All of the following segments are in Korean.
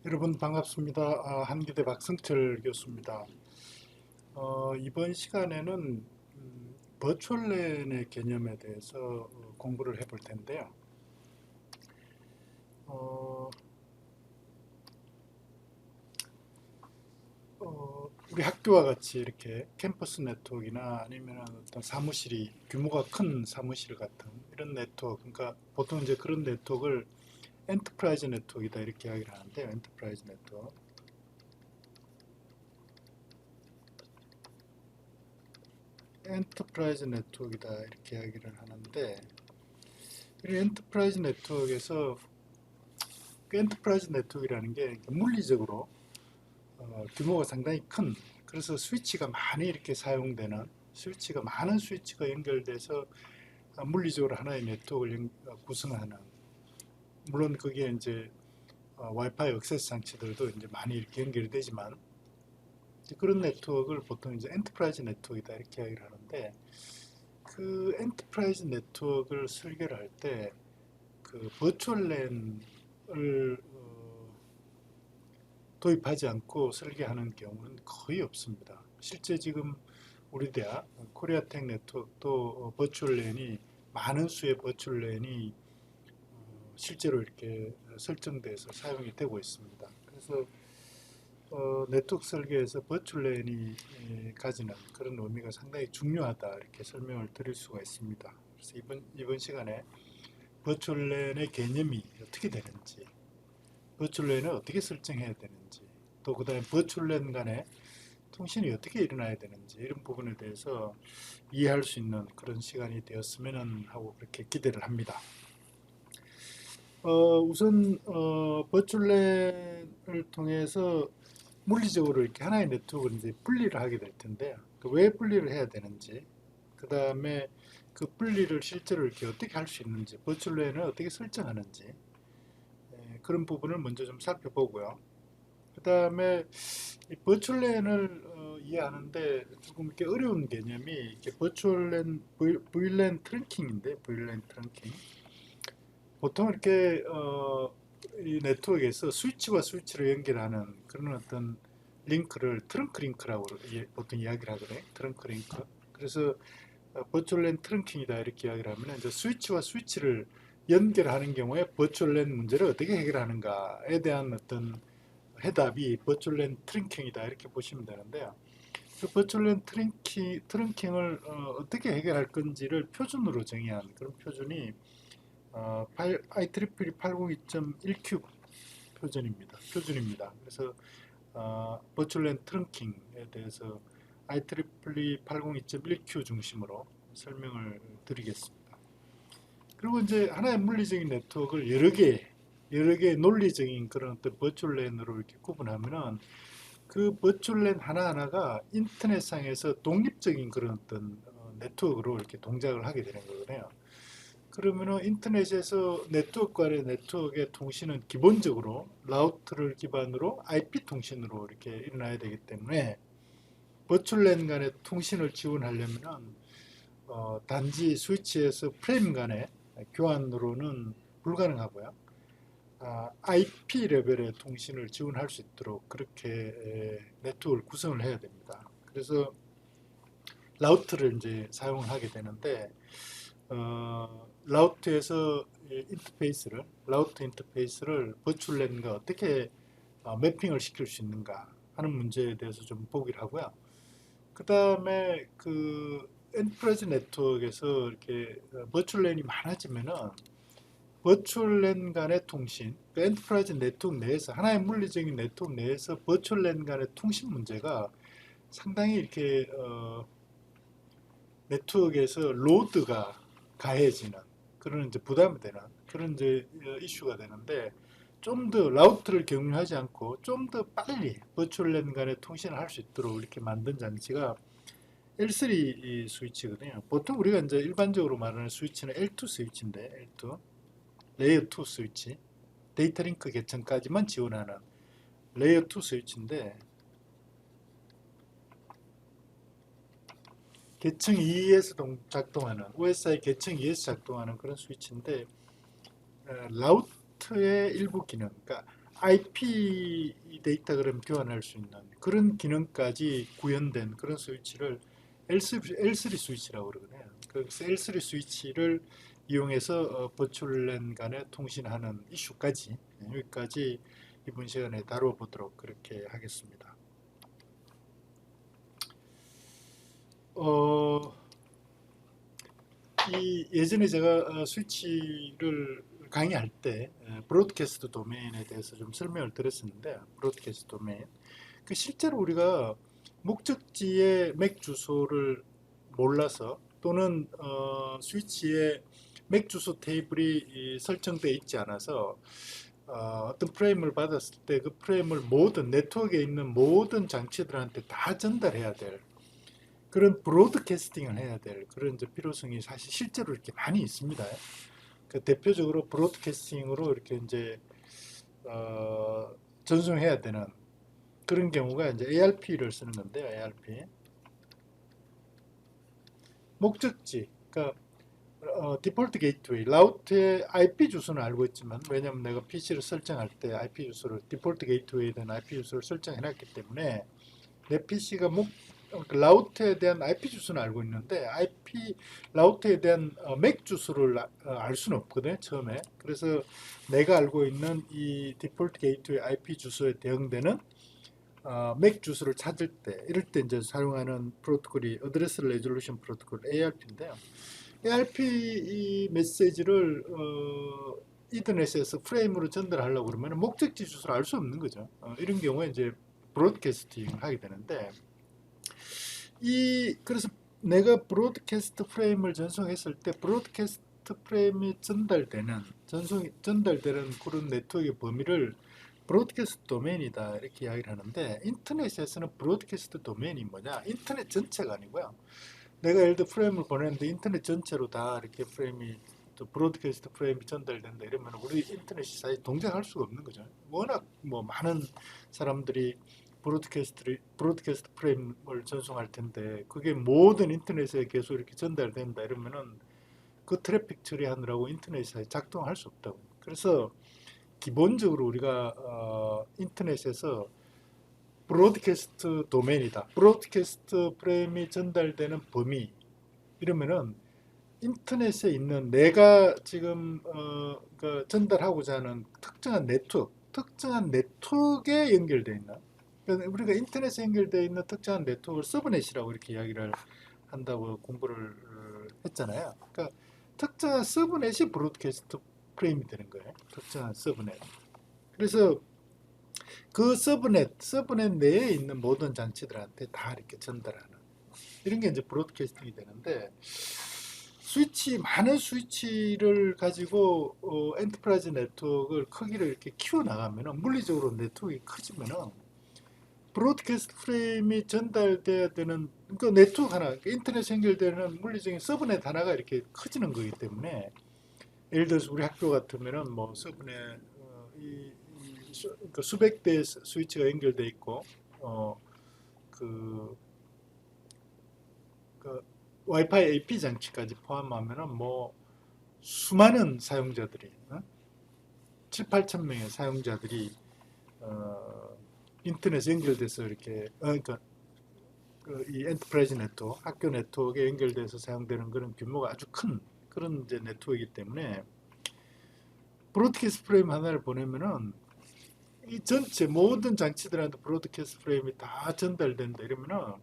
여러분 반갑습니다. 한기대 박승철 교수입니다. 이번 시간에는 버추얼랜의 개념에 대해서 공부를 해볼 텐데요. 어, 우리 학교와 같이 이렇게 캠퍼스 네트워크나 아니면 어떤 사무실이 규모가 큰 사무실 같은 이런 네트워크, 그러니까 보통 이제 그런 네트워크를 엔터프라이즈 네트워크이다 이렇게 이야기를 하는데요. 엔터프라이즈 네트워크. 엔터프라이즈 네트워크이다 이렇게 이야기를 하는데 이 엔터프라이즈 네트워크에서 그 엔터프라이즈 네트워크라는 게 물리적으로 규모가 상당히 큰, 그래서 스위치가 많이 이렇게 사용되는, 스위치가 많은 스위치가 연결돼서 물리적으로 하나의 네트워크를 구성하는, 물론 그게 이제 와이파이 액세스 장치들도 이제 많이 이렇게 연결이 되지만 그런 네트워크를 보통 이제 엔터프라이즈 네트워크이다 이렇게 이야기를 하는데, 그 엔터프라이즈 네트워크를 설계를 할 때 그 버추얼랜을 도입하지 않고 설계하는 경우는 거의 없습니다. 실제 지금 우리 대학 코리아텍 네트워크도 버추얼랜이 많은 수의 버추얼랜이 실제로 이렇게 설정돼서 사용이 되고 있습니다. 그래서 네트워크 설계에서 버추얼랜이 가지는 그런 의미가 상당히 중요하다 이렇게 설명을 드릴 수가 있습니다. 그래서 이번 시간에 버추얼랜의 개념이 어떻게 되는지, 버추얼랜을 어떻게 설정해야 되는지, 또 그다음에 버추얼랜 간의 통신이 어떻게 일어나야 되는지 이런 부분에 대해서 이해할 수 있는 그런 시간이 되었으면 하고 그렇게 기대를 합니다. 우선 버추얼랜을 통해서 물리적으로 이렇게 하나의 네트워크를 이제 분리를 하게 될 텐데요. 왜 분리를 해야 되는지, 그 다음에 그 분리를 실제로 이렇게 어떻게 할 수 있는지, 버추얼랜을 어떻게 설정하는지 그런 부분을 먼저 좀 살펴보고요. 그 다음에 이 버추얼랜을 이해하는데 조금 이렇게 어려운 개념이 이렇게 버추얼랜 VLAN 트렁킹인데 VLAN 트렁킹. 보통 이렇게 이 네트워크에서 스위치와 스위치를 연결하는 그런 어떤 링크를 트렁크 링크라고 보통 이야기를 하거든요. 트렁크 링크. 그래서 버추얼랜 트렁킹이다 이렇게 이야기를 하면 이제 스위치와 스위치를 연결하는 경우에 버추얼랜 문제를 어떻게 해결하는가에 대한 어떤 해답이 버추얼랜 트렁킹이다 이렇게 보시면 되는데요. 그 버추얼랜 트렁킹을 어떻게 해결할 건지를 표준으로 정의한 그런 표준이 IEEE 802.1Q 표준입니다. 그래서 버추얼랜 트렁킹에 대해서 IEEE 802.1Q 중심으로 설명을 드리겠습니다. 그리고 이제 하나의 물리적인 네트워크를 여러 개의 논리적인 그런 어떤 버추얼랜으로 이렇게 구분하면은 그 버추얼랜 하나하나가 인터넷상에서 독립적인 그런 어떤 네트워크로 이렇게 동작을 하게 되는 거거든요. 그러면은 인터넷에서 네트워크 간의 네트워크의 통신은 기본적으로 라우터를 기반으로 IP 통신으로 이렇게 일어나야 되기 때문에 버추얼랜 간의 통신을 지원하려면은 단지 스위치에서 프레임 간의 교환으로는 불가능하고요. IP 레벨의 통신을 지원할 수 있도록 그렇게 네트워크를 구성을 해야 됩니다. 그래서 라우터를 이제 사용을 하게 되는데 라우터에서 라우터 인터페이스를 버추얼랜과 어떻게 매핑을 시킬 수 있는가 하는 문제에 대해서 좀 보기를 하고요. 그 다음에 그 엔터프라이즈 네트워크에서 이렇게 버추얼랜이 많아지면은 버추얼랜 간의 통신, 그 엔터프라이즈 네트워크 내에서 하나의 물리적인 네트워크 내에서 버추얼랜 간의 통신 문제가 상당히 이렇게 네트워크에서 로드가 가해지는 그런 이제 부담이 되는 그런 이제 이슈가 되는데 좀 더 라우터를 경유하지 않고 좀 더 빨리 버추얼랜 간의 통신을 할 수 있도록 이렇게 만든 장치가 L3 스위치거든요. 보통 우리가 이제 일반적으로 말하는 스위치는 L2 스위치인데 L2 레이어 2 스위치 데이터 링크 계층까지만 지원하는 레이어 2 스위치인데 계층 2에서 작동하는 OSI 계층 2에서 작동하는 그런 스위치인데 라우트의 일부 기능, 그러니까 IP 데이터그램 교환할 수 있는 그런 기능까지 구현된 그런 스위치를 L3 스위치라고 그러거든요. 그래서 L3 스위치를 이용해서 버추얼랜 간에 통신하는 이슈까지 여기까지 이번 시간에 다뤄보도록 그렇게 하겠습니다. 예전에 제가 스위치를 강의할 때 브로드캐스트 도메인에 대해서 좀 설명을 드렸었는데 브로드캐스트 도메인 실제로 우리가 목적지의 맥 주소를 몰라서 또는 스위치에 맥 주소 테이블이 설정되어 있지 않아서 어떤 프레임을 받았을 때 그 프레임을 모든 네트워크에 있는 모든 장치들한테 다 전달해야 될 그런 브로드캐스팅을 해야 될 그런 이제 필요성이 사실 실제로 이렇게 많이 있습니다. 대표적으로 브로드캐스팅으로 이렇게 이제 전송해야 되는 그런 경우가 이제 ARP를 쓰는 건데요. ARP 목적지, 그러니까 디폴트 게이트웨이, 라우트의 IP 주소는 알고 있지만 왜냐하면 내가 PC를 설정할 때 IP 주소를 디폴트 게이트웨이에 대한 IP 주소를 설정해 놨기 때문에 내 PC가 라우트에 대한 IP 주소는 알고 있는데 IP 라우트에 대한 맥 주소를 알 수는 없거든요. 처음에. 그래서 내가 알고 있는 이 디폴트 게이트웨이 IP 주소에 대응되는 맥 주소를 찾을 때 이럴 때 이제 사용하는 프로토콜이 어드레스 레졸루션 프로토콜 ARP인데요. ARP 이 메시지를 이더넷에서 프레임으로 전달하려고 그러면 목적지 주소를 알 수 없는 거죠. 이런 경우에 이제 브로드캐스팅을 하게 되는데 그래서 내가 브로드캐스트 프레임을 전송했을 때 브로드캐스트 프레임이 전달되는 그런 네트워크의 범위를 브로드캐스트 도메인이다 이렇게 이야기를 하는데 인터넷에서는 브로드캐스트 도메인이 뭐냐? 인터넷 전체가 아니고요. 내가 예를 들어 프레임을 보내는데 인터넷 전체로 다 이렇게 프레임이 또 브로드캐스트 프레임이 전달된다 이러면 우리 인터넷이 사실 동작할 수가 없는 거죠. 워낙 뭐 많은 사람들이 브로드캐스트 프레임을 전송할 텐데 그게 모든 인터넷에 계속 이렇게 전달된다 이러면은 그 트래픽 처리하느라고 인터넷이 작동할 수 없다고. 그래서 기본적으로 우리가 인터넷에서 브로드캐스트 도메인이다. 브로드캐스트 프레임이 전달되는 범위 이러면은 인터넷에 있는 내가 지금 전달하고자 하는 특정한 네트워크에 연결되어 있는 그러니까 우리가 인터넷에 연결되어 있는 특정한 네트워크를 서브넷이라고 이렇게 이야기를 한다고 공부를 했잖아요. 그러니까 특정한 서브넷이 브로드캐스트 프레임이 되는 거예요. 특정한 서브넷. 그래서 그 서브넷 내에 있는 모든 장치들한테 다 이렇게 전달하는 이런 게 이제 브로드캐스팅이 되는데 많은 스위치를 가지고 엔터프라이즈 네트워크를 크기를 이렇게 키워 나가면은 물리적으로 네트워크가 커지면은 브로드캐스트 프레임이 전달돼야 되는 그러니까 네트워크 하나, 그러니까 인터넷 연결되는 물리적인 서브넷 하나가 이렇게 커지는 거기 때문에 예를 들어서 우리 학교 같으면은 뭐 서브넷 그러니까 수백 대 스위치가 연결돼 있고 그, 그 와이파이 AP 장치까지 포함하면은 뭐 수많은 사용자들이 7, 8천 명의 사용자들이 인터넷에 연결돼서 이렇게 그러니까 이 엔터프라이즈 네트워크, 학교 네트워크에 연결돼서 사용되는 그런 규모가 아주 큰 그런 이제 네트워크이기 때문에 브로드캐스트 프레임 하나를 보내면은 이 전체 모든 장치들한테 브로드캐스트 프레임이 다 전달된다 이러면은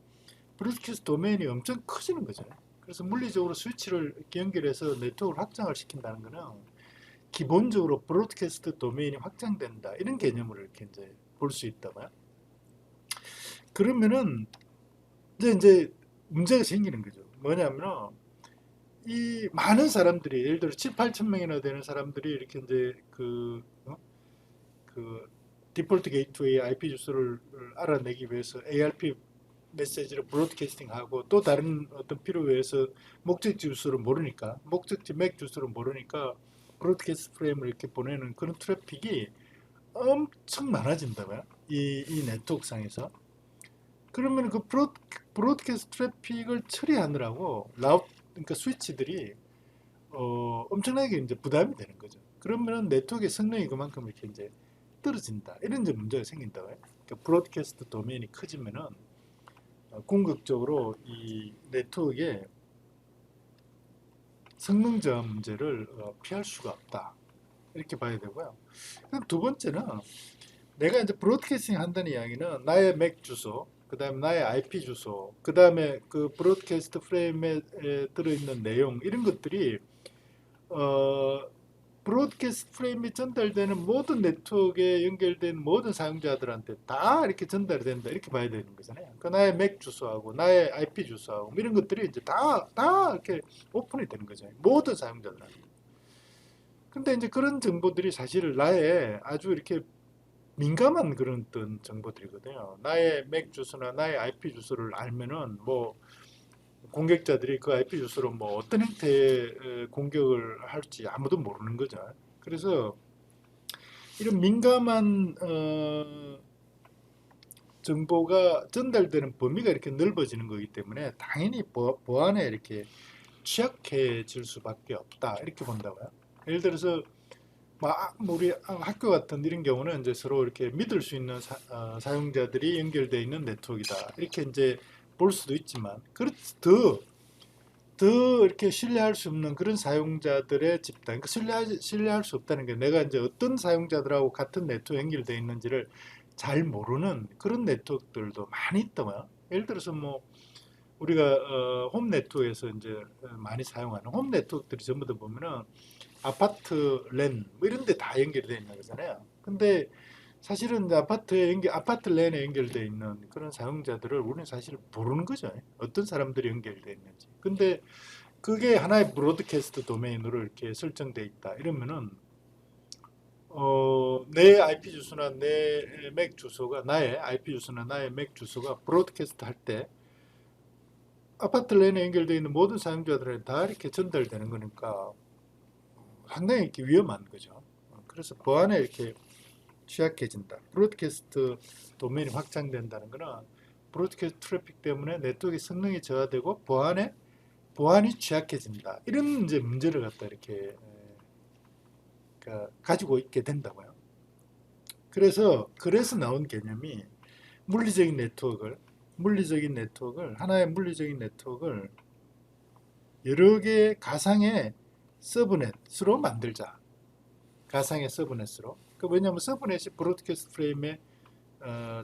브로드캐스트 도메인이 엄청 커지는 거죠. 그래서 물리적으로 스위치를 이렇게 연결해서 네트워크를 확장을 시킨다는 거는 기본적으로 브로드캐스트 도메인이 확장된다 이런 개념으로 이렇게 이제 볼 수 있다고요. 그러면은 이제 문제가 생기는 거죠. 뭐냐면은 이 많은 사람들이 예를 들어 7, 8천 명이나 되는 사람들이 이렇게 이제 그 디폴트 게이트웨이 IP 주소를 알아내기 위해서 ARP 메시지를 브로드캐스팅하고 또 다른 어떤 필요에 의해서 목적지 주소를 모르니까 목적지 맥 주소를 모르니까 브로드캐스트 프레임을 이렇게 보내는 그런 트래픽이 엄청 많아진다고요. 이 네트워크 상에서. 그러면 그 브로드캐스트 트래픽을 처리하느라고 그러니까 스위치들이 엄청나게 이제 부담이 되는 거죠. 그러면은 네트워크의 성능이 그만큼 이렇게 이제 떨어진다. 이런 이제 문제가 생긴다고요. 그러니까 브로드캐스트 도메인이 커지면은 궁극적으로 이 네트워크의 성능 저하 문제를 피할 수가 없다. 이렇게 봐야 되고요. 그럼 두 번째는 내가 이제 브로드캐스팅 한다는 이야기는 나의 맥 주소, 그 다음에 나의 IP 주소, 그 다음에 그 브로드캐스트 프레임에 들어있는 내용, 이런 것들이 브로드캐스트 프레임이 전달되는 모든 네트워크에 연결된 모든 사용자들한테 다 이렇게 전달이 된다. 이렇게 봐야 되는 거잖아요. 그 나의 맥 주소하고 나의 IP 주소하고 이런 것들이 이제 다 이렇게 오픈이 되는 거죠. 모든 사용자들한테. 근데 이제 그런 정보들이 사실 나의 아주 이렇게 민감한 그런 어떤 정보들이거든요. 나의 맥 주소나 나의 IP 주소를 알면은 뭐 공격자들이 그 IP 주소로 뭐 어떤 형태의 공격을 할지 아무도 모르는 거죠. 그래서 이런 민감한 정보가 전달되는 범위가 이렇게 넓어지는 거기 때문에 당연히 보안에 이렇게 취약해질 수밖에 없다. 이렇게 본다고요. 예를 들어서 뭐 우리 학교 같은 이런 경우는 이제 서로 이렇게 믿을 수 있는 사용자들이 연결되어 있는 네트워크이다. 이렇게 이제 볼 수도 있지만, 더 이렇게 신뢰할 수 없는 그런 사용자들의 집단, 그러니까 신뢰할 수 없다는 게 내가 이제 어떤 사용자들하고 같은 네트워크 연결되어 있는지를 잘 모르는 그런 네트워크들도 많이 있더라고요. 예를 들어서 뭐 우리가 홈 네트워크에서 이제 많이 사용하는 홈 네트워크들이 전부 다 보면은 아파트 랜 뭐 이런 데 다 연결되어 있는 거잖아요. 근데 사실은 이제 아파트 랜에 연결되어 있는 그런 사용자들을 우리는 사실 모르는 거죠. 어떤 사람들이 연결되어 있는지. 근데 그게 하나의 브로드캐스트 도메인으로 이렇게 설정되어 있다. 이러면은 내 IP 주소나 내 맥 주소가 나의 IP 주소나 나의 맥 주소가 브로드캐스트 할 때 아파트 랜에 연결되어 있는 모든 사용자들한테 다 이렇게 전달되는 거니까 상당히 이렇게 위험한 거죠. 그래서 보안에 이렇게 취약해진다. 브로드캐스트 도메인이 확장된다는 것은 브로드캐스트 트래픽 때문에 네트워크의 성능이 저하되고 보안이 취약해진다. 이런 이제 문제를 갖다 이렇게 그러니까 가지고 있게 된다고요. 그래서 나온 개념이 하나의 물리적인 네트워크를 여러 개의 가상의 서브넷으로 만들자. 가상의 서브넷으로. 왜냐하면 서브넷이 브로드캐스트 프레임의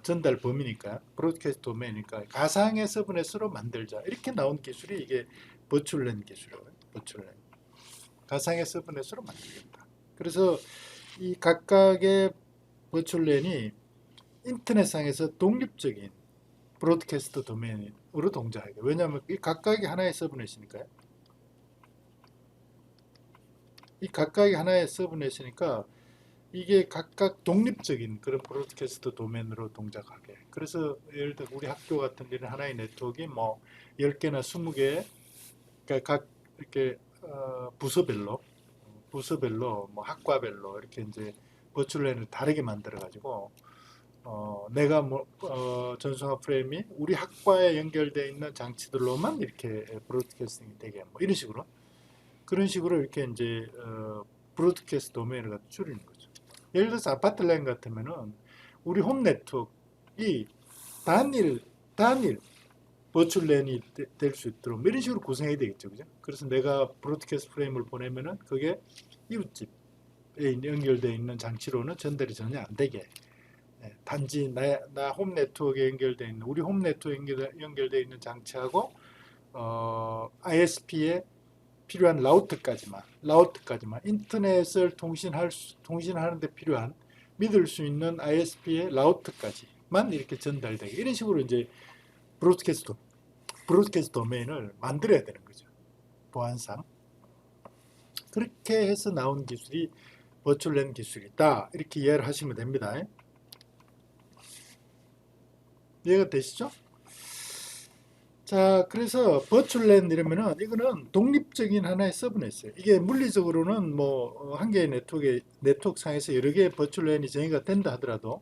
전달 범위니까, 브로드캐스트 도메인이니까 가상의 서브넷으로 만들자. 이렇게 나온 기술이 이게 버추얼랜 기술이에요. 버추얼랜. 가상의 서브넷으로 만들겠다. 그래서 이 각각의 버추얼랜이 인터넷상에서 독립적인 브로드캐스트 도메인으로 동작하게. 왜냐하면 이 각각이 하나의 서브넷이니까요. 이 각각이 하나의 서브넷이니까 이게 각각 독립적인 그런 브로드캐스트 도메인으로 동작하게. 그래서 예를 들어 우리 학교 같은 데는 하나의 네트워크가 뭐 10개나 20개, 그러니까 각 이렇게 부서별로 뭐 학과별로 이렇게 이제 버추얼랜을 다르게 만들어 가지고 내가 뭐 전송화 프레임이 우리 학과에 연결되어 있는 장치들로만 이렇게 브로드캐스팅이 되게 뭐 이런 식으로 그런 식으로 이렇게 이제 브로드캐스트 도메인을 갖다 줄이는 거죠. 예를 들어서 아파트 랜 같으면은 우리 홈 네트워크이 단일 버추얼 랜이 될 수 있도록 뭐 이런 식으로 구성해야 되겠죠, 그죠? 그래서 내가 브로드캐스트 프레임을 보내면은 그게 이웃집에 연결되어 있는 장치로는 전달이 전혀 안 되게 단지 나 홈 네트워크에 연결되어 있는 우리 홈 네트워크에 연결되어 있는 장치하고 ISP에 필요한 라우트까지만 인터넷을 통신하는 데 필요한 믿을 수 있는 ISP의 라우트까지만 이렇게 전달되게 이런 식으로 이제 브로드캐스트 도메인을 만들어야 되는 거죠. 보안상. 그렇게 해서 나온 기술이 버추얼랜 기술이다. 이렇게 이해를 하시면 됩니다. 이해가 되시죠? 자, 그래서 버추얼랜 이러면은 이거는 독립적인 하나의 서브넷이에요. 이게 물리적으로는 뭐 한 개의 네트워크 상에서 여러 개의 버추얼랜이 정의가 된다 하더라도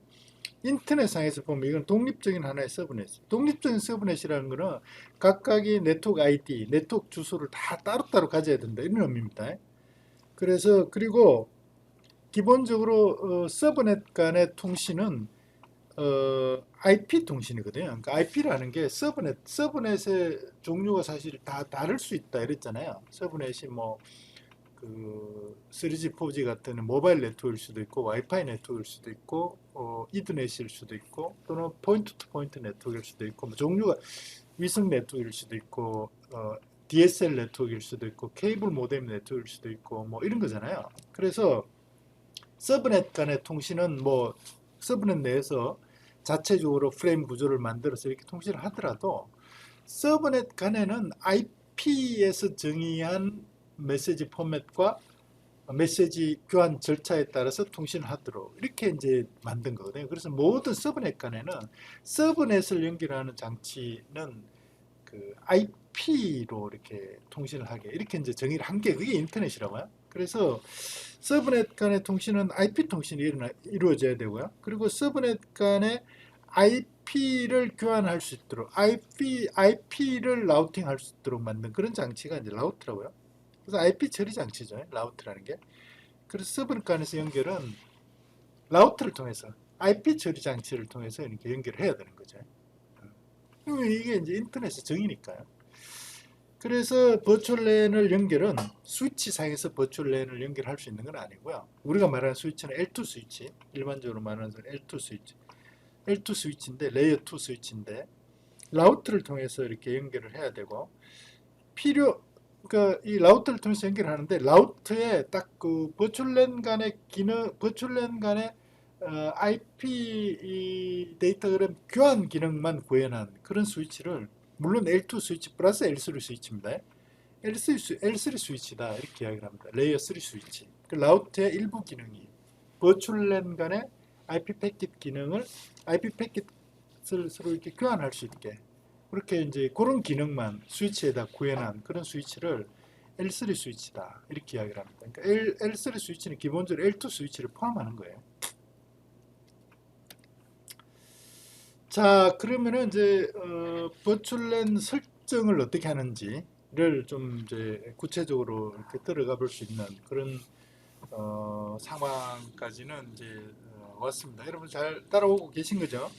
인터넷 상에서 보면 이건 독립적인 하나의 서브넷. 독립적인 서브넷이라는 거는 각각의 네트워크 ID, 네트워크 주소를 다 따로따로 가져야 된다. 이런 의미입니다. 그래서 그리고 기본적으로 서브넷 간의 통신은 IP 통신이거든요. 그러니까 IP라는 게 서브넷의 종류가 사실 다 다를 수 있다 이랬잖아요. 서브넷이 뭐 그 3G, 4G 같은 모바일 네트워크일 수도 있고 와이파이 네트워크일 수도 있고 이더넷일 수도 있고 또는 포인트 투 포인트 네트워크일 수도 있고 뭐 종류가 위성 네트워크일 수도 있고 DSL 네트워크일 수도 있고 케이블 모뎀 네트워크일 수도 있고 뭐 이런 거잖아요. 그래서 서브넷 간의 통신은 뭐 서브넷 내에서 자체적으로 프레임 구조를 만들어서 이렇게 통신을 하더라도 서브넷 간에는 IP에서 정의한 메시지 포맷과 메시지 교환 절차에 따라서 통신을 하도록 이렇게 이제 만든 거거든요. 그래서 모든 서브넷 간에는 서브넷을 연결하는 장치는 그 IP로 이렇게 통신을 하게 이렇게 이제 정의를 한 게 그게 인터넷이라고요. 그래서 서브넷 간의 통신은 IP 통신이 이루어져야 되고요. 그리고 서브넷 간의 IP를 교환할 수 있도록 IP를 라우팅할 수 있도록 만든 그런 장치가 이제 라우터라고요. 그래서 IP 처리 장치죠. 라우터라는 게. 그래서 서브넷 간에서 연결은 라우터를 통해서 IP 처리 장치를 통해서 이렇게 연결을 해야 되는 거죠. 이게 이제 인터넷의 정의니까요. 그래서 버추얼 랜을 연결은 스위치 상에서 버추얼 랜을 연결할 수 있는 건 아니고요. 우리가 말하는 스위치는 L2 스위치, 일반적으로 말하는 L2 스위치, L2 스위치인데 레이어 2 스위치인데 라우터를 통해서 이렇게 연결을 해야 되고 그러니까 이 라우터를 통해서 연결하는데 라우터에 딱 그 버추얼 랜 간의 기능, 버추얼 랜 간의 IP 데이터그램 교환 기능만 구현한 그런 스위치를 물론 L2 스위치 플러스 L3 스위치입니다. L3 스위치다 이렇게 이야기를 합니다. 레이어 3 스위치. 그 라우터의 일부 기능이 버추얼 랜 간의 IP 패킷 기능을 IP 패킷을 서로 이렇게 교환할 수 있게 그렇게 이제 그런 기능만 스위치에다 구현한 그런 스위치를 L3 스위치다 이렇게 이야기를 합니다. 그러니까 L3 스위치는 기본적으로 L2 스위치를 포함하는 거예요. 자, 그러면은 이제 버추얼랜 설정을 어떻게 하는지를 좀 이제 구체적으로 이렇게 들어가 볼 수 있는 그런 상황까지는 이제 왔습니다. 여러분 잘 따라오고 계신 거죠?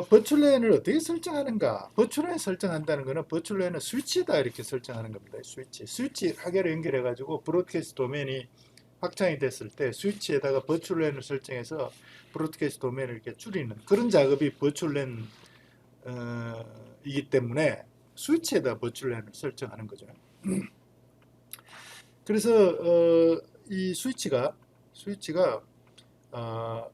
버추얼랜을 어떻게 설정하는가? 버추얼랜 설정한다는 거는 버추얼랜은 스위치다 이렇게 설정하는 겁니다. 스위치 하계로 연결해 가지고 브로드캐스트 도메인이 확장이 됐을 때 스위치에다가 버추얼랜을 설정해서 브로드캐스트 도메인을 이렇게 줄이는 그런 작업이 버추얼랜 이기 때문에 스위치에다 버추얼랜을 설정하는 거죠. 그래서 이 스위치가 어,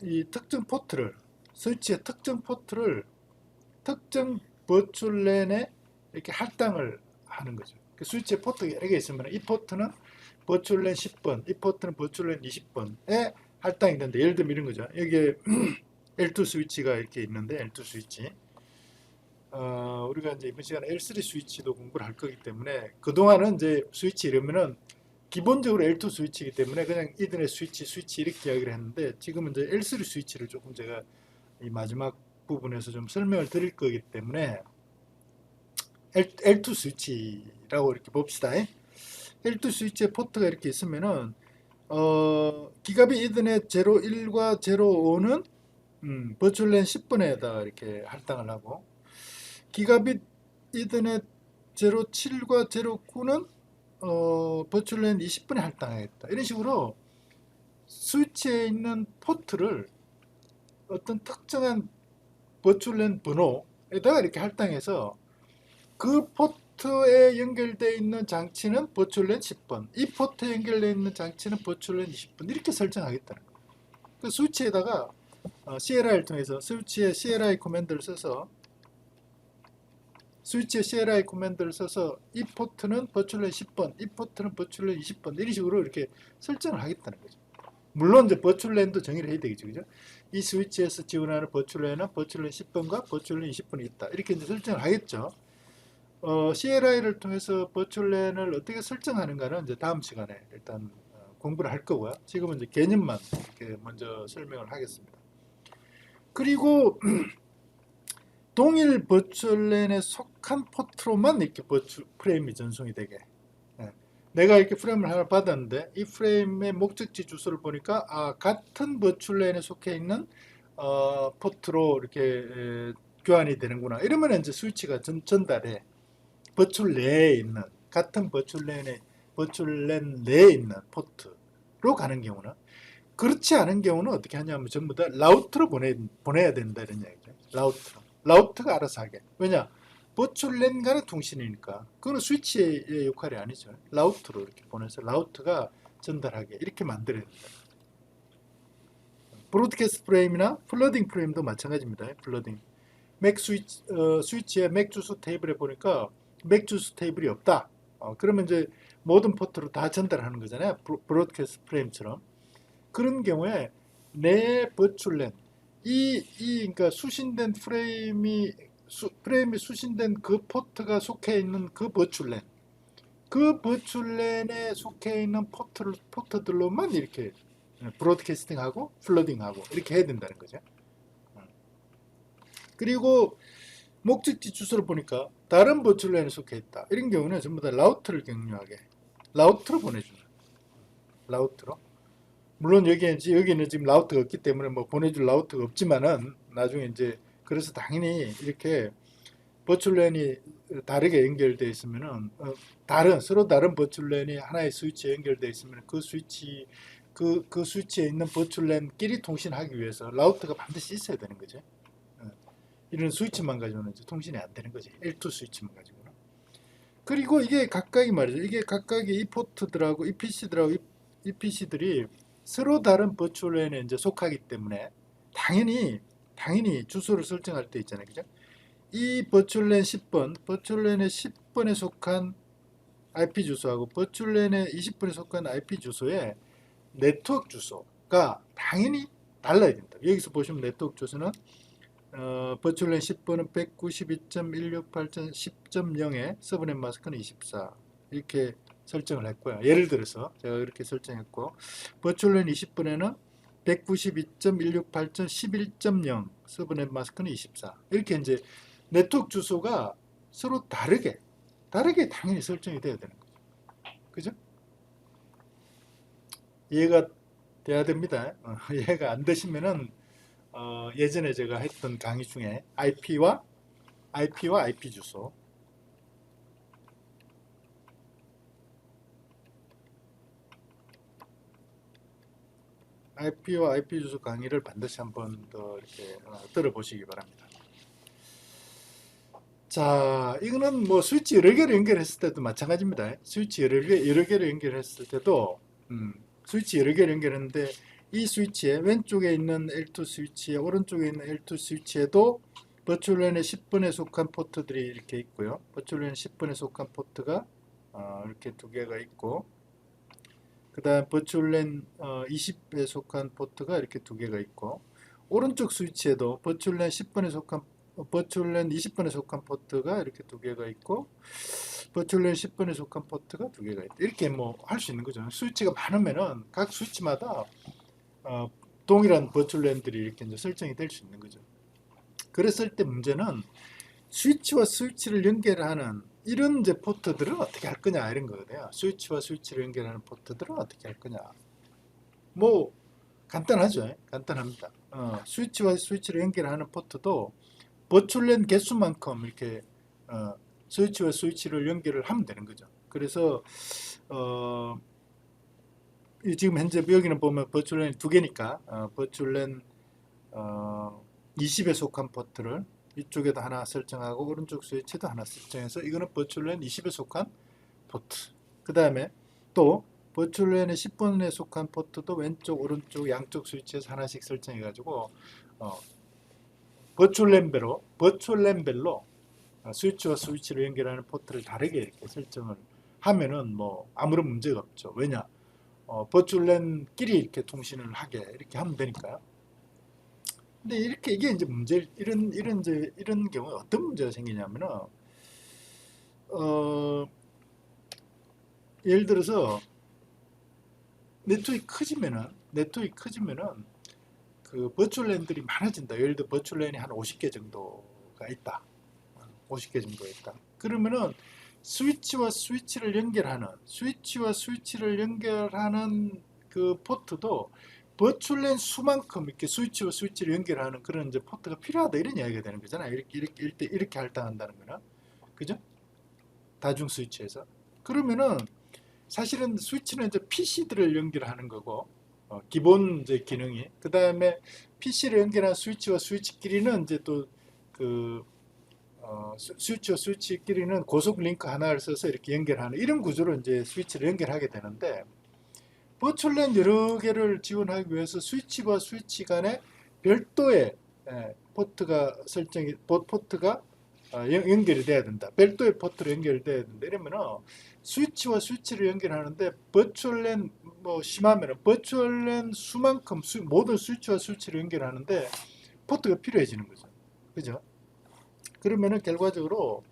이 특정 포트를 스위치의 특정 포트를 특정 버추얼랜에 이렇게 할당을 하는 거죠. 그 스위치에 포트가 여러 개 있으면 이 포트는 버추얼랜 10번, 이 포트는 버추얼랜 20번에 할당이 되는데 예를 들면 이런 거죠. 여기에 L2 스위치가 이렇게 있는데 L2 스위치 우리가 이제 이번 시간에 L3 스위치도 공부를 할 거기 때문에 그동안은 이제 스위치 이러면은 기본적으로 L2 스위치이기 때문에 그냥 이더넷 스위치 이렇게 이야기를 했는데 지금은 이제 L3 스위치를 조금 제가 이 마지막 부분에서 좀 설명을 드릴 거기 때문에 L2 스위치라고 이렇게 봅시다. L2 스위치에 포트가 이렇게 있으면은 기가빗 이더넷 01과 05는 버추얼랜 10번에다가 이렇게 할당을 하고 기가빗 이더넷 07과 09는 버추얼랜 20번에 할당하겠다. 이런 식으로 스위치에 있는 포트를 어떤 특정한 버추얼랜 번호에다가 이렇게 할당해서 그 포트에 연결되어 있는 장치는 버추얼랜 10번, 이 포트에 연결되어 있는 장치는 버추얼랜 20번 이렇게 설정하겠다는 거예요. 그 스위치에다가 CLI를 통해서 스위치에 CLI 코맨드를 써서 이 포트는 버추얼랜 10번, 이 포트는 버추얼랜 20번 이런 식으로 이렇게 설정을 하겠다는 거죠. 물론 이제 버추얼랜도 정의를 해야 되겠죠, 그죠? 이 스위치에서 지원하는 버추얼랜은 버추얼랜 10번과 버추얼랜 20번이 있다. 이렇게 이제 설정을 하겠죠. CLI를 통해서 버추얼랜을 어떻게 설정하는가는 이제 다음 시간에 일단 공부를 할 거고요. 지금은 이제 개념만 이렇게 먼저 설명을 하겠습니다. 그리고 동일 버추얼랜에 속한 포트로만 이렇게 프레임이 전송이 되게 내가 이렇게 프레임을 하나 받았는데 이 프레임의 목적지 주소를 보니까 같은 버추얼랜에 속해 있는 포트로 이렇게 교환이 되는구나. 이러면 이제 스위치가 전달해. 버추얼 내에 있는 같은 버추얼랜 내에 있는 포트로 가는 경우는, 그렇지 않은 경우는 어떻게 하냐면 전부 다 라우트로 보내야 된다 이런 얘기죠. 라우트가 알아서 하게. 왜냐? 버추얼랜 간의 통신이니까. 그거는 스위치의 역할이 아니죠. 라우트로 이렇게 보내서 라우트가 전달하게 이렇게 만들어야 된다. 브로드캐스트 프레임이나 플러딩 프레임도 마찬가지입니다. 플러딩. 스위치의 맥 주소 테이블에 보니까 맥 주소 테이블이 없다. 그러면 이제 모든 포트로 다 전달하는 거잖아요. 브로드캐스트 프레임처럼. 그런 경우에 내 버추얼랜 그러니까 수신된 프레임이 수신된 그 포트가 속해 있는 그 버추얼랜에 속해 있는 포트들로만 이렇게 브로드캐스팅하고 플러딩하고 이렇게 해야 된다는 거죠. 그리고 목적지 주소를 보니까 다른 버추얼랜에 속해 있다. 이런 경우는 전부 다 라우트를 격려하게 라우트로 보내주는 라우트로. 물론 여기는 지금 라우트가 없기 때문에 뭐 보내줄 라우트가 없지만은 나중에 이제 그래서 당연히 이렇게 버추얼랜이 다르게 연결되어 있으면은 서로 다른 버추얼랜이 하나의 스위치에 연결되어 있으면 그 스위치에 있는 버추얼랜끼리 통신하기 위해서 라우트가 반드시 있어야 되는 거죠. 이런 스위치만 가지고는 이제 통신이 안 되는 거지. L2 스위치만 가지고는. 그리고 이게 각각이 말이죠. 이게 각각의 이 포트들하고 이 PC들이 서로 다른 버추얼랜에 이제 속하기 때문에 당연히 주소를 설정할 때 있잖아요. 그죠? 이 버추얼랜의 10번에 속한 IP 주소하고 버추얼랜의 20번에 속한 IP 주소의 네트워크 주소가 당연히 달라야 된다. 여기서 보시면 네트워크 주소는 버추얼랜 10번은 192.168.10.0에 서브넷 마스크는 24 이렇게 설정을 했고요. 예를 들어서 제가 이렇게 설정했고, 버추얼랜 20번에는 192.168.11.0 서브넷 마스크는 24 이렇게 이제 네트워크 주소가 서로 다르게 당연히 설정이 돼야 되는 거죠. 그죠? 이해가 돼야 됩니다. 이해가 안 되시면은 예전에 제가 했던 강의 중에 IP와 IP 주소, IP와 IP 주소 강의를 반드시 한번 더 이렇게 들어보시기 바랍니다. 자, 이거는 뭐 스위치 여러 개를 연결했을 때도 마찬가지입니다. 스위치 여러 개를 연결했을 때도 스위치 여러 개를 연결했는데 이 스위치의 왼쪽에 있는 L2 스위치의 오른쪽에 있는 L2 스위치에도 버추얼랜의 10번에 속한 포트들이 이렇게 있고요. 버추얼랜 10번에 속한 포트가 이렇게 두 개가 있고, 그 다음 버추얼랜 20에 속한 포트가 이렇게 두 개가 있고, 오른쪽 스위치에도 버추얼랜 20번에 속한 포트가 이렇게 두 개가 있고, 버추얼랜 10번에 속한 포트가 두 개가 있다. 이렇게 뭐 할 수 있는 거죠. 스위치가 많으면은 각 스위치마다 동일한 버추얼랜들이 이렇게 이제 설정이 될 수 있는 거죠. 그랬을 때 문제는 스위치와 스위치를 연결하는 이런 이제 포트들은 어떻게 할 거냐 이런 거거든요. 스위치와 스위치를 연결하는 포트들은 어떻게 할 거냐. 뭐 간단하죠. 간단합니다. 스위치와 스위치를 연결하는 포트도 버추얼랜 개수만큼 이렇게 스위치와 스위치를 연결을 하면 되는 거죠. 그래서 지금 현재 여기는 보면 버추얼랜이 두 개니까 버추얼랜 20에 속한 포트를 이쪽에도 하나 설정하고 오른쪽 스위치도 하나 설정해서 이거는 버추얼랜 20에 속한 포트. 그 다음에 또 버추얼랜의 10번에 속한 포트도 왼쪽 오른쪽 양쪽 스위치에서 하나씩 설정해 가지고 버추얼랜별로 스위치와 스위치를 연결하는 포트를 다르게 이렇게 설정을 하면은 뭐 아무런 문제가 없죠. 왜냐? 버추얼랜끼리 이렇게 통신을 하게 이렇게 하면 되니까요. 근데 이게 이제 이런 경우에 어떤 문제가 생기냐면은 예를 들어서 네트워크가 커지면은 그 버추얼랜들이 많아진다. 예를 들어 버추얼랜이 한 50개 정도가 있다. 50개 정도 있다. 그러면은 스위치와 스위치를 연결하는 그 포트도 버추얼랜 수만큼 이렇게 스위치와 스위치를 연결하는 그런 이제 포트가 필요하다 이런 이야기가 되는 거잖아요. 이렇게 할당한다는 거는. 그죠? 다중 스위치에서. 그러면은 사실은 스위치는 이제 PC들을 연결하는 거고, 기본 이제 기능이. 그 다음에 PC를 연결한 스위치와 스위치끼리는 이제 또 그 스위치와 스위치끼리는 고속 링크 하나를 써서 이렇게 연결하는 이런 구조로 이제 스위치를 연결하게 되는데, 버추얼랜 여러 개를 지원하기 위해서 스위치와 스위치 간에 별도의 포트가 연결이 돼야 된다. 별도의 포트로 연결이 돼야 된다. 이러면은 스위치와 스위치를 연결하는데 버추얼랜 뭐 심하면은 버추얼랜 수만큼 모든 스위치와 스위치를 연결하는데 포트가 필요해지는 거죠. 그죠? 그러면은 결과적으로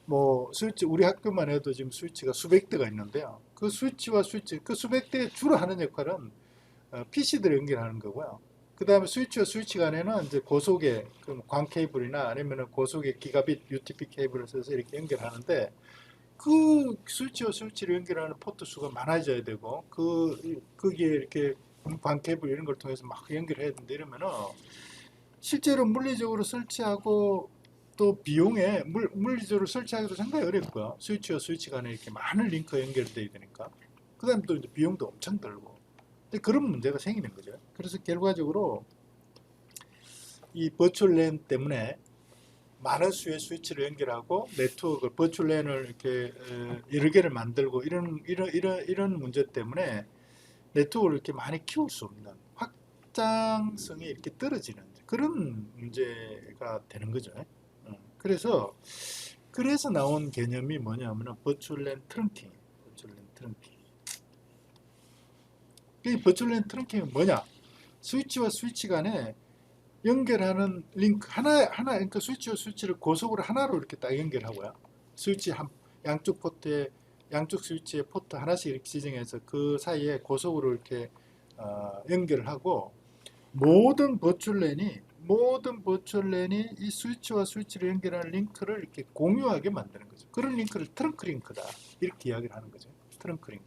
뭐 스위치 우리 학교만 해도 지금 스위치가 수백 대가 있는데요. 그 스위치와 스위치 그 수백 대 주로 하는 역할은 PC들을 연결하는 거고요. 그 다음에 스위치와 스위치 간에는 이제 고속의 그광 케이블이나 아니면 고속의 기가빗 UTP 케이블을 써서 이렇게 연결하는데 그 스위치와 스위치를 연결하는 포트 수가 많아져야 되고 거기에 이렇게 광 케이블 이런 걸 통해서 막 연결해야 된다 이러면은 실제로 물리적으로 설치하고 또 비용에 물리적으로 설치하기도 상당히 어렵고요. 스위치와 스위치 간에 이렇게 많은 링크가 연결돼야 되니까. 그 다음에 또 이제 비용도 엄청 들고. 근데 그런 문제가 생기는 거죠. 그래서 결과적으로 이 버추얼 랜 때문에 많은 수의 스위치를 연결하고 네트워크를 버추얼 랜을 이렇게 여러 개를 만들고 이런 문제 때문에 네트워크를 이렇게 많이 키울 수 없는 확장성이 이렇게 떨어지는 그런 문제가 되는 거죠. 그래서 나온 개념이 뭐냐면 버추얼 랜 트렁킹. 버추얼 랜 트렁킹. 이 버추얼 랜 트렁킹은 뭐냐? 스위치와 스위치 간에 연결하는 링크 그러니까 스위치와 스위치를 고속으로 하나로 이렇게 딱 연결하고요. 스위치 양쪽 포트에 양쪽 스위치에 포트 하나씩 이렇게 지정해서 그 사이에 고속으로 이렇게 연결을 하고 모든 버추얼랜이 이 스위치와 스위치를 연결하는 링크를 이렇게 공유하게 만드는 거죠. 그런 링크를 트렁크 링크다 이렇게 이야기를 하는 거죠. 트렁크 링크.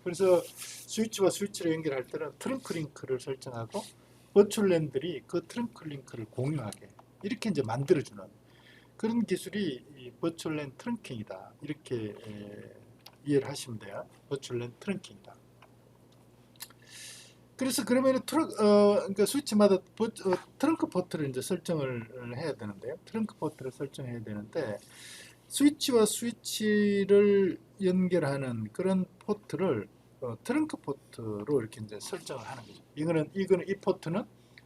그래서 스위치와 스위치를 연결할 때는 트렁크 링크를 설정하고 버추얼랜들이 그 트렁크 링크를 공유하게 이렇게 이제 만들어주는 그런 기술이 이 버추얼랜 트렁킹이다 이렇게 이해를 하시면 돼요. 버추얼랜 트렁킹이다. 그래서 그러면은 그러니까 스위치마다 트렁크 포트를 이제 설정을 해야 되는데요. 트렁크 포트를 설정해야 되는데 스위치와 스위치를 연결하는 그런 포트를 트렁크 포트로 이렇게 이제 설정을 하는 거죠. 이 포트는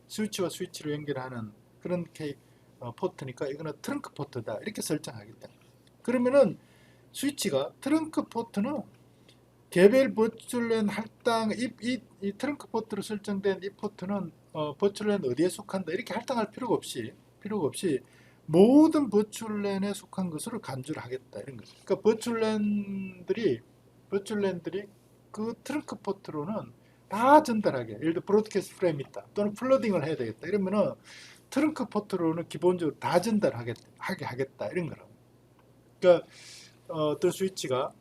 스위치와 스위치를 연결하는 그런 포트니까 이거는 트렁크 포트다 이렇게 설정하겠다. 그러면은 스위치가 트렁크 포트는 개별 버추얼랜 할당 이 트렁크 포트로 설정된 이 포트는 버추얼랜 어디에 속한다 이렇게 할당할 필요가 없이 모든 버추얼랜에 속한 것으로 간주를 하겠다 이런 거죠. 그러니까 버추얼랜들이 그 트렁크 포트로는 다 전달하게. 예를 들어 브로드캐스트 프레임 있다 또는 플러딩을 해야 되겠다 이러면은 트렁크 포트로는 기본적으로 다 전달하게 하겠다 이런 거라고. 그러니까 어떤 스위치가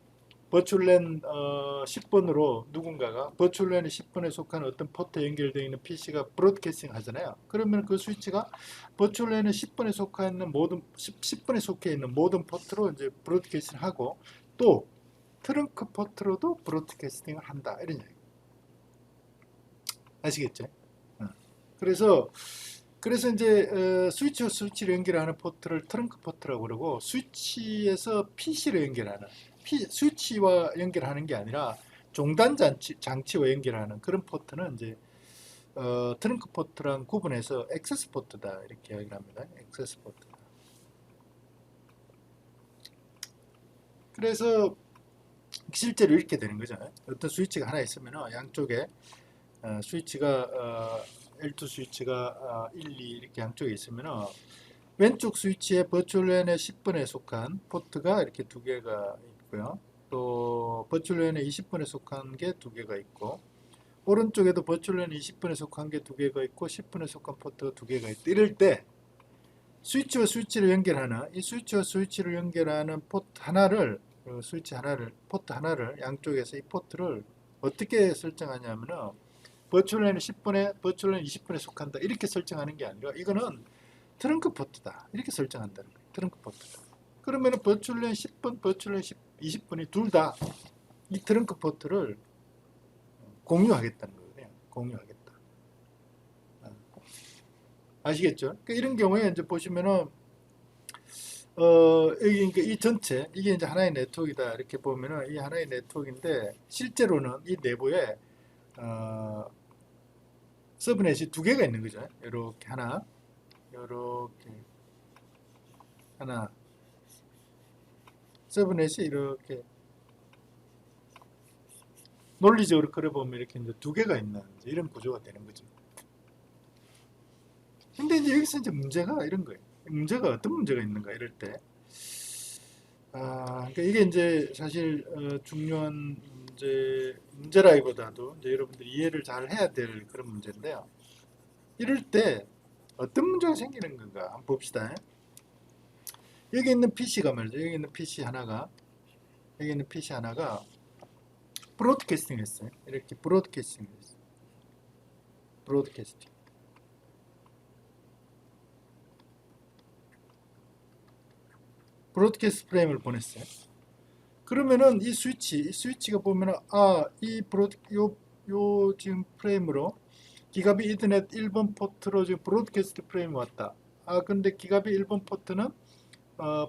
버추얼랜 10번으로 누군가가 버추얼랜 10번에 속한 어떤 포트에 연결되어 있는 PC가 브로드캐스팅 하잖아요. 그러면 그 스위치가 버추얼랜 10번에 속해 있는 모든 10번에 속해 있는 모든 포트로 이제 브로드캐스팅 하고 또 트렁크 포트로도 브로드캐스팅을 한다. 이런 얘기. 아시겠죠? 그래서 이제 스위치와 스위치를 연결하는 포트를 트렁크 포트라고 그러고 스위치에서 PC를 연결하는 스위치와 연결하는 게 아니라 종단 장치와 연결하는 그런 포트는 이제 트렁크 포트랑 구분해서 액세스 포트다 이렇게 이야기를 합니다. 액세스 포트. 그래서 실제로 이렇게 되는 거죠. 어떤 스위치가 하나 있으면 양쪽에 스위치가 L2 스위치가 1, 2 이렇게 양쪽에 있으면 왼쪽 스위치에 버추얼랜의 10번에 속한 포트가 이렇게 두 개가 있고요. 또 버추얼랜의 20번에 속한 게 두 개가 있고 오른쪽에도 버추얼랜 20번에 속한 게 두 개가 있고 10번에 속한 포트가 두 개가 있다. 이럴 때 스위치와 스위치를 연결하는 이 스위치와 스위치를 연결하는 포트 하나를 포트 하나를 양쪽에서 이 포트를 어떻게 설정하냐면은 버추얼랜 10분에 버추얼랜 20분에 속한다 이렇게 설정하는 게 아니라 이거는 트렁크 포트다 이렇게 설정한다는 거예요. 트렁크 포트다. 그러면은 버추얼랜 10분, 버추얼랜 20분이 둘 다 이 트렁크 포트를 공유하겠다는 거예요. 공유하겠다. 아시겠죠? 그러니까 이런 경우에 이제 보시면은 여기 이 전체 이게 이제 하나의 네트워크이다 이렇게 보면은 이 하나의 네트워크인데 실제로는 이 내부에 서브넷이 두 개가 있는 거죠. 이렇게 하나, 이렇게 하나, 서브넷이 이렇게 논리적으로 그려보면 이렇게 이제 두 개가 있는 이런 구조가 되는 거죠. 근데 이제 여기서 이제 문제가 이런 거예요. 문제가 어떤 문제가 있는가 이럴 때. 그러니까 이게 이제 사실 중요한 문제라기보다도 이제 여러분들이 이해를 잘 해야 될 그런 문제인데요. 이럴 때 어떤 문제가 생기는 건가 한번 봅시다. 여기 있는 PC가 말이죠. 여기 있는 PC 하나가 브로드캐스팅 했어요. 이렇게 브로드캐스팅 했어요. 브로드캐스팅. 브로드캐스트 프레임을 보냈어요. 그러면은 이 스위치가 보면은 요 지금 프레임으로 기가비 이더넷 1번 포트로 지금 브로드캐스트 프레임이 왔다. 근데 기가비 1번 포트는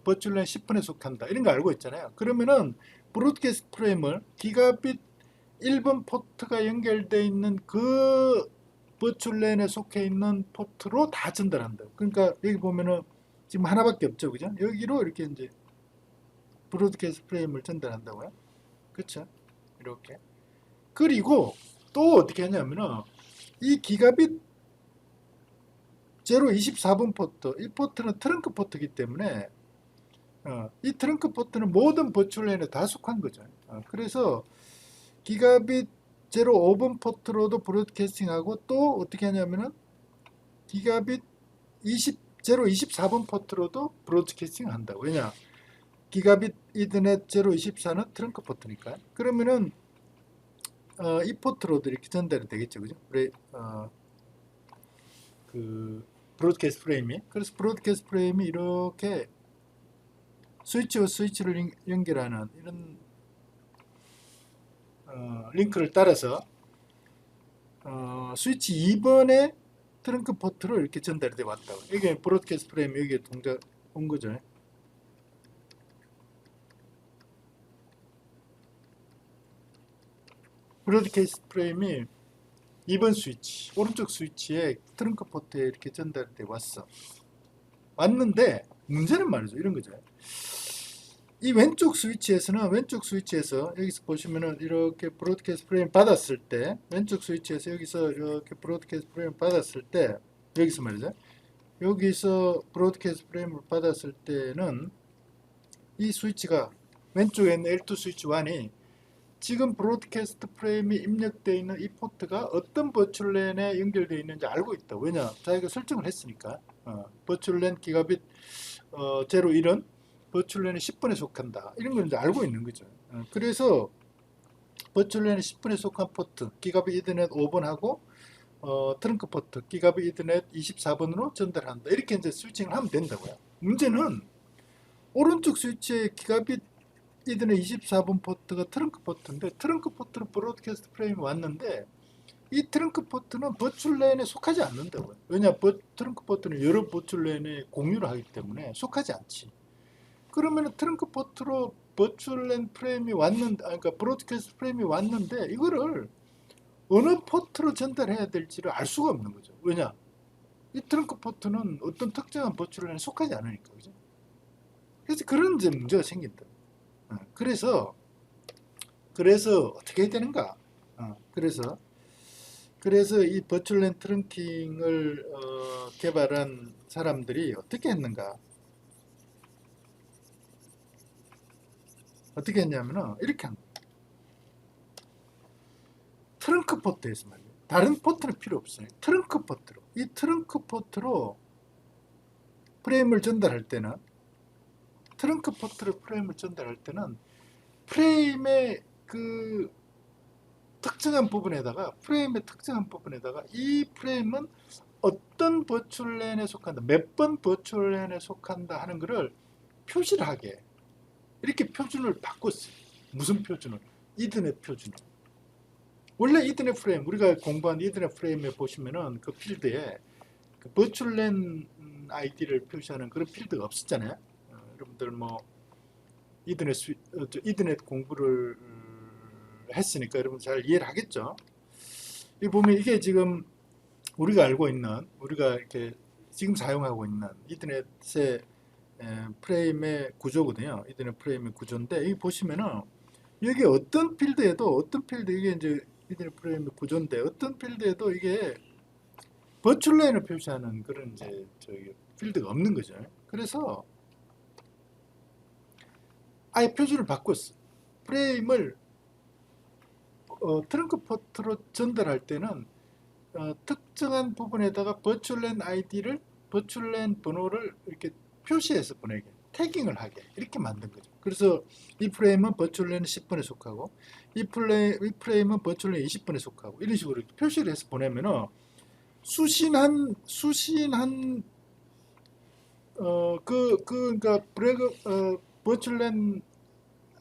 버추얼랜 10분에 속한다. 이런 거 알고 있잖아요. 그러면은 브로드캐스트 프레임을 기가빗 1번 포트가 연결되어 있는 그 버추얼랜에 속해 있는 포트로 다 전달한다. 그러니까 여기 보면은 지금 하나밖에 없죠. 그죠? 여기로 이렇게 이제 브로드캐스트 프레임을 전달한다고요. 그렇죠? 이렇게. 그리고 또 어떻게 하냐면은 이 기가빗 024번 포트, 이 포트는 트렁크 포트이기 때문에 이 트렁크 포트는 모든 버추얼랜에 다 속한 거죠. 그래서 기가빗 05번 포트로도 브로드캐스팅하고 또 어떻게 하냐면은 기가빗 024번 포트로도 브로드캐스팅 한다고. 왜냐? 기가빗 이더넷 024는 트렁크 포트니까. 그러면은 이 포트로도 이렇게 전달이 되겠죠. 그죠? 그 브로드캐스트 프레임이. 그래서 브로드캐스트 프레임이 이렇게 스위치와 스위치를 연결하는 이런 링크를 따라서 스위치 2번에 트렁크 포트로 이렇게 전달이 돼 왔다고. 이게 브로드캐스트 프레임 여기에 동작 온 거죠. 브로드캐스트 프레임이 2번 스위치, 오른쪽 스위치에 트렁크 포트에 이렇게 전달돼 왔어. 왔는데 문제는 말이죠. 이런 거죠. 이 왼쪽 스위치에서 여기서 보시면은 이렇게 브로드캐스트 프레임 받았을 때 왼쪽 스위치에서 여기서 이렇게 브로드캐스트 프레임 받았을 때 여기서 말이죠. 여기서 브로드캐스트 프레임을 받았을 때는 이 스위치가 왼쪽에 있는 L2 스위치 1이 지금 브로드캐스트 프레임이 입력되어 있는 이 포트가 어떤 버추얼랜에 연결되어 있는지 알고 있다. 왜냐? 자기가 설정을 했으니까. 버추얼랜 기가빗 01은 버추얼랜이 10분에 속한다. 이런 걸 이제 알고 있는 거죠. 그래서 버추얼랜이 10분에 속한 포트 기가빗 이더넷 5번하고 트렁크 포트 기가빗 이더넷 24번으로 전달한다. 이렇게 이제 스위칭을 하면 된다고요. 문제는 오른쪽 스위치에 기가빗 이더넷 24번 포트가 트렁크 포트인데 트렁크 포트로 브로드캐스트 프레임이 왔는데 이 트렁크 포트는 버추얼랜에 속하지 않는다고요. 왜냐? 트렁크 포트는 여러 버추얼랜에 공유를 하기 때문에 속하지 않지. 그러면 트렁크 포트로 버추얼랜 프레임이 왔는데, 그러니까 브로드캐스트 프레임이 왔는데 이거를 어느 포트로 전달해야 될지를 알 수가 없는 거죠. 왜냐? 이 트렁크 포트는 어떤 특정한 버추얼랜에 속하지 않으니까, 그죠? 그래서 그런 이제 문제가 생긴다. 그래서 어떻게 해야 되는가? 그래서 이 버추얼랜 트렁킹을 개발한 사람들이 어떻게 했는가? 어떻게 했냐면은 이렇게 한 거예요. 트렁크 포트에서 말이에요. 다른 포트는 필요 없어요. 트렁크 포트로. 이 트렁크 포트로 프레임을 전달할 때는 트렁크 포트로 프레임을 전달할 때는 프레임의 그 특정한 부분에다가 이 프레임은 어떤 버추얼랜에 속한다, 몇 번 버추얼랜에 속한다 하는 것을 표시를 하게 이렇게 표준을 바꿨어요. 무슨 표준을? 이더넷 표준을. 원래 이더넷 프레임, 우리가 공부한 이더넷 프레임에 보시면은 그 필드에 그 버추얼랜 아이디를 표시하는 그런 필드가 없었잖아요. 여러분들 뭐 이더넷 공부를 했으니까 여러분 잘 이해를 하겠죠. 이 보면 이게 지금 우리가 이렇게 지금 사용하고 있는 이더넷의 프레임의 구조거든요. 이더넷 프레임의 구조인데, 이 보시면은 여기 어떤 필드에도 이게 이제 이더넷 프레임의 구조인데, 어떤 필드에도 이게 버추얼랜을 표시하는 그런 이제 저기 필드가 없는 거죠. 그래서 아예 표준을 바꿨어. 프레임을 트렁크 포트로 전달할 때는 특정한 부분에다가 버추얼랜 번호를 이렇게 표시해서 보내게, 태깅을 하게 이렇게 만든 거죠. 그래서 이 프레임은 버추얼랜 10번에 속하고 이 프레임은 버추얼랜 20번에 속하고 이런 식으로 표시를 해서 보내면은 수신한 그러니까 버추얼랜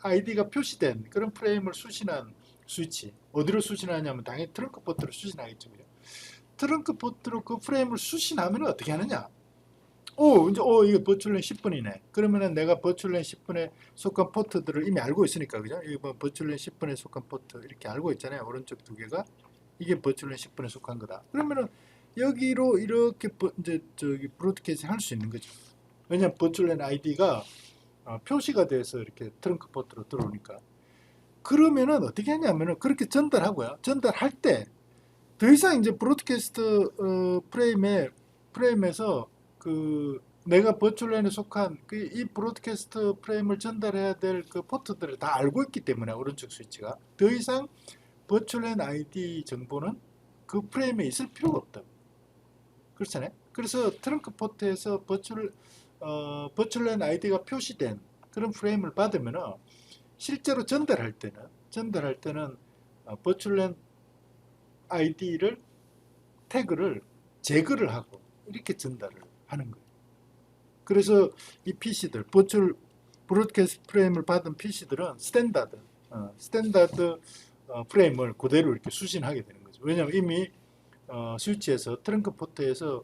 아이디가 표시된 그런 프레임을 수신한 스위치, 어디로 수신하냐면 당연히 트렁크 포트로 수신하겠죠. 트렁크 포트로 그 프레임을 수신하면 어떻게 하느냐? 이게 버추얼랜 10번이네. 그러면은 내가 버추얼랜 10번에 속한 포트들을 이미 알고 있으니까, 그죠? 이거 뭐 버추얼랜 10번에 속한 포트 이렇게 알고 있잖아요. 오른쪽 두 개가 이게 버추얼랜 10번에 속한 거다. 그러면은 여기로 이렇게 이제 저기 브로드캐스팅 할 수 있는 거죠. 왜냐면 버추얼랜 아이디가 표시가 돼서 이렇게 트렁크 포트로 들어오니까. 그러면은 어떻게 하냐면은 그렇게 전달하고요. 전달할 때 더 이상 이제 브로드캐스트 프레임에서 그 내가 버추얼랜에 속한 이 브로드캐스트 프레임을 전달해야 될 그 포트들을 다 알고 있기 때문에 오른쪽 스위치가 더 이상 버추얼랜 아이디 정보는 그 프레임에 있을 필요가 없다. 그렇잖아요. 그래서 트렁크 포트에서 버추얼랜 아이디가 표시된 그런 프레임을 받으면은 실제로 전달할 때는 버추얼랜 아이디를 태그를 제거를 하고 이렇게 전달을 하는 거예요. 그래서 이 PC들, 브로드캐스트 프레임을 받은 PC들은 스탠다드 프레임을 그대로 이렇게 수신하게 되는 거죠. 왜냐하면 이미 스위치에서 트렁크 포트에서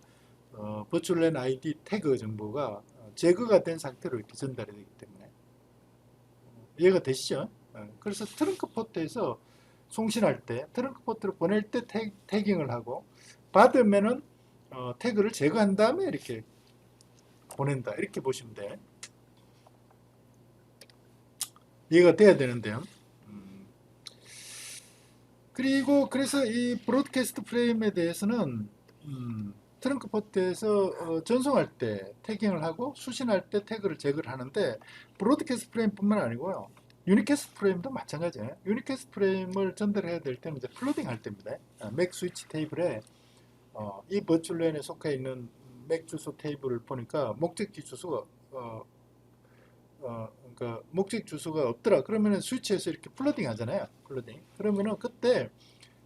버추얼랜 아이디 태그 정보가 제거가 된 상태로 이렇게 전달이 되기 때문에 이해가 되시죠? 그래서 트렁크 포트에서 송신할 때, 트렁크 포트를 보낼 때 태깅을 하고 받으면은 태그를 제거한 다음에 이렇게 보낸다. 이렇게 보시면 돼. 이해가 돼야 되는데요. 그리고 그래서 이 브로드캐스트 프레임에 대해서는 트렁크 포트에서 전송할 때 태깅을 하고 수신할 때 태그를 제거를 하는데 브로드캐스트 프레임뿐만 아니고요. 유니캐스트 프레임도 마찬가지예요. 유니캐스트 프레임을 전달해야 될 때는 이제 플로딩 할 때입니다. 맥 스위치 테이블에 이 버추얼랜에 속해 있는 맥 주소 테이블을 보니까 목적지 주소가 그러니까 목적 주소가 없더라. 그러면은 스위치에서 이렇게 플러딩 하잖아요. 플러딩. 그러면은 그때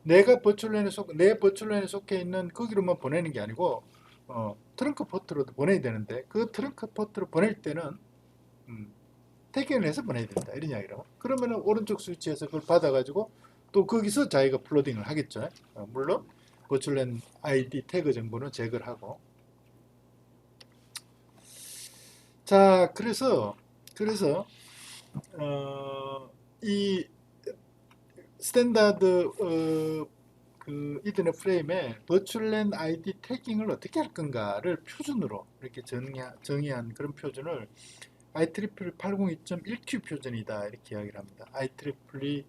내 버추얼랜에 속해 있는 거기로만 보내는 게 아니고 트렁크 포트로도 보내야 되는데 그 트렁크 포트로 보낼 때는 태깅을 해서 보내야 된다. 이런 이야기라고. 그러면은 오른쪽 스위치에서 그걸 받아가지고 또 거기서 자기가 플러딩을 하겠죠. 물론 버추얼랜 아이디 태그 정보는 제거를 하고. 자, 그래서 이 스탠다드 그 이더넷 프레임에 버추얼랜 아이디 태깅을 어떻게 할 건가를 표준으로 이렇게 정의한 그런 표준을 IEEE 802.1Q 표준이다 이렇게 이야기를 합니다. IEEE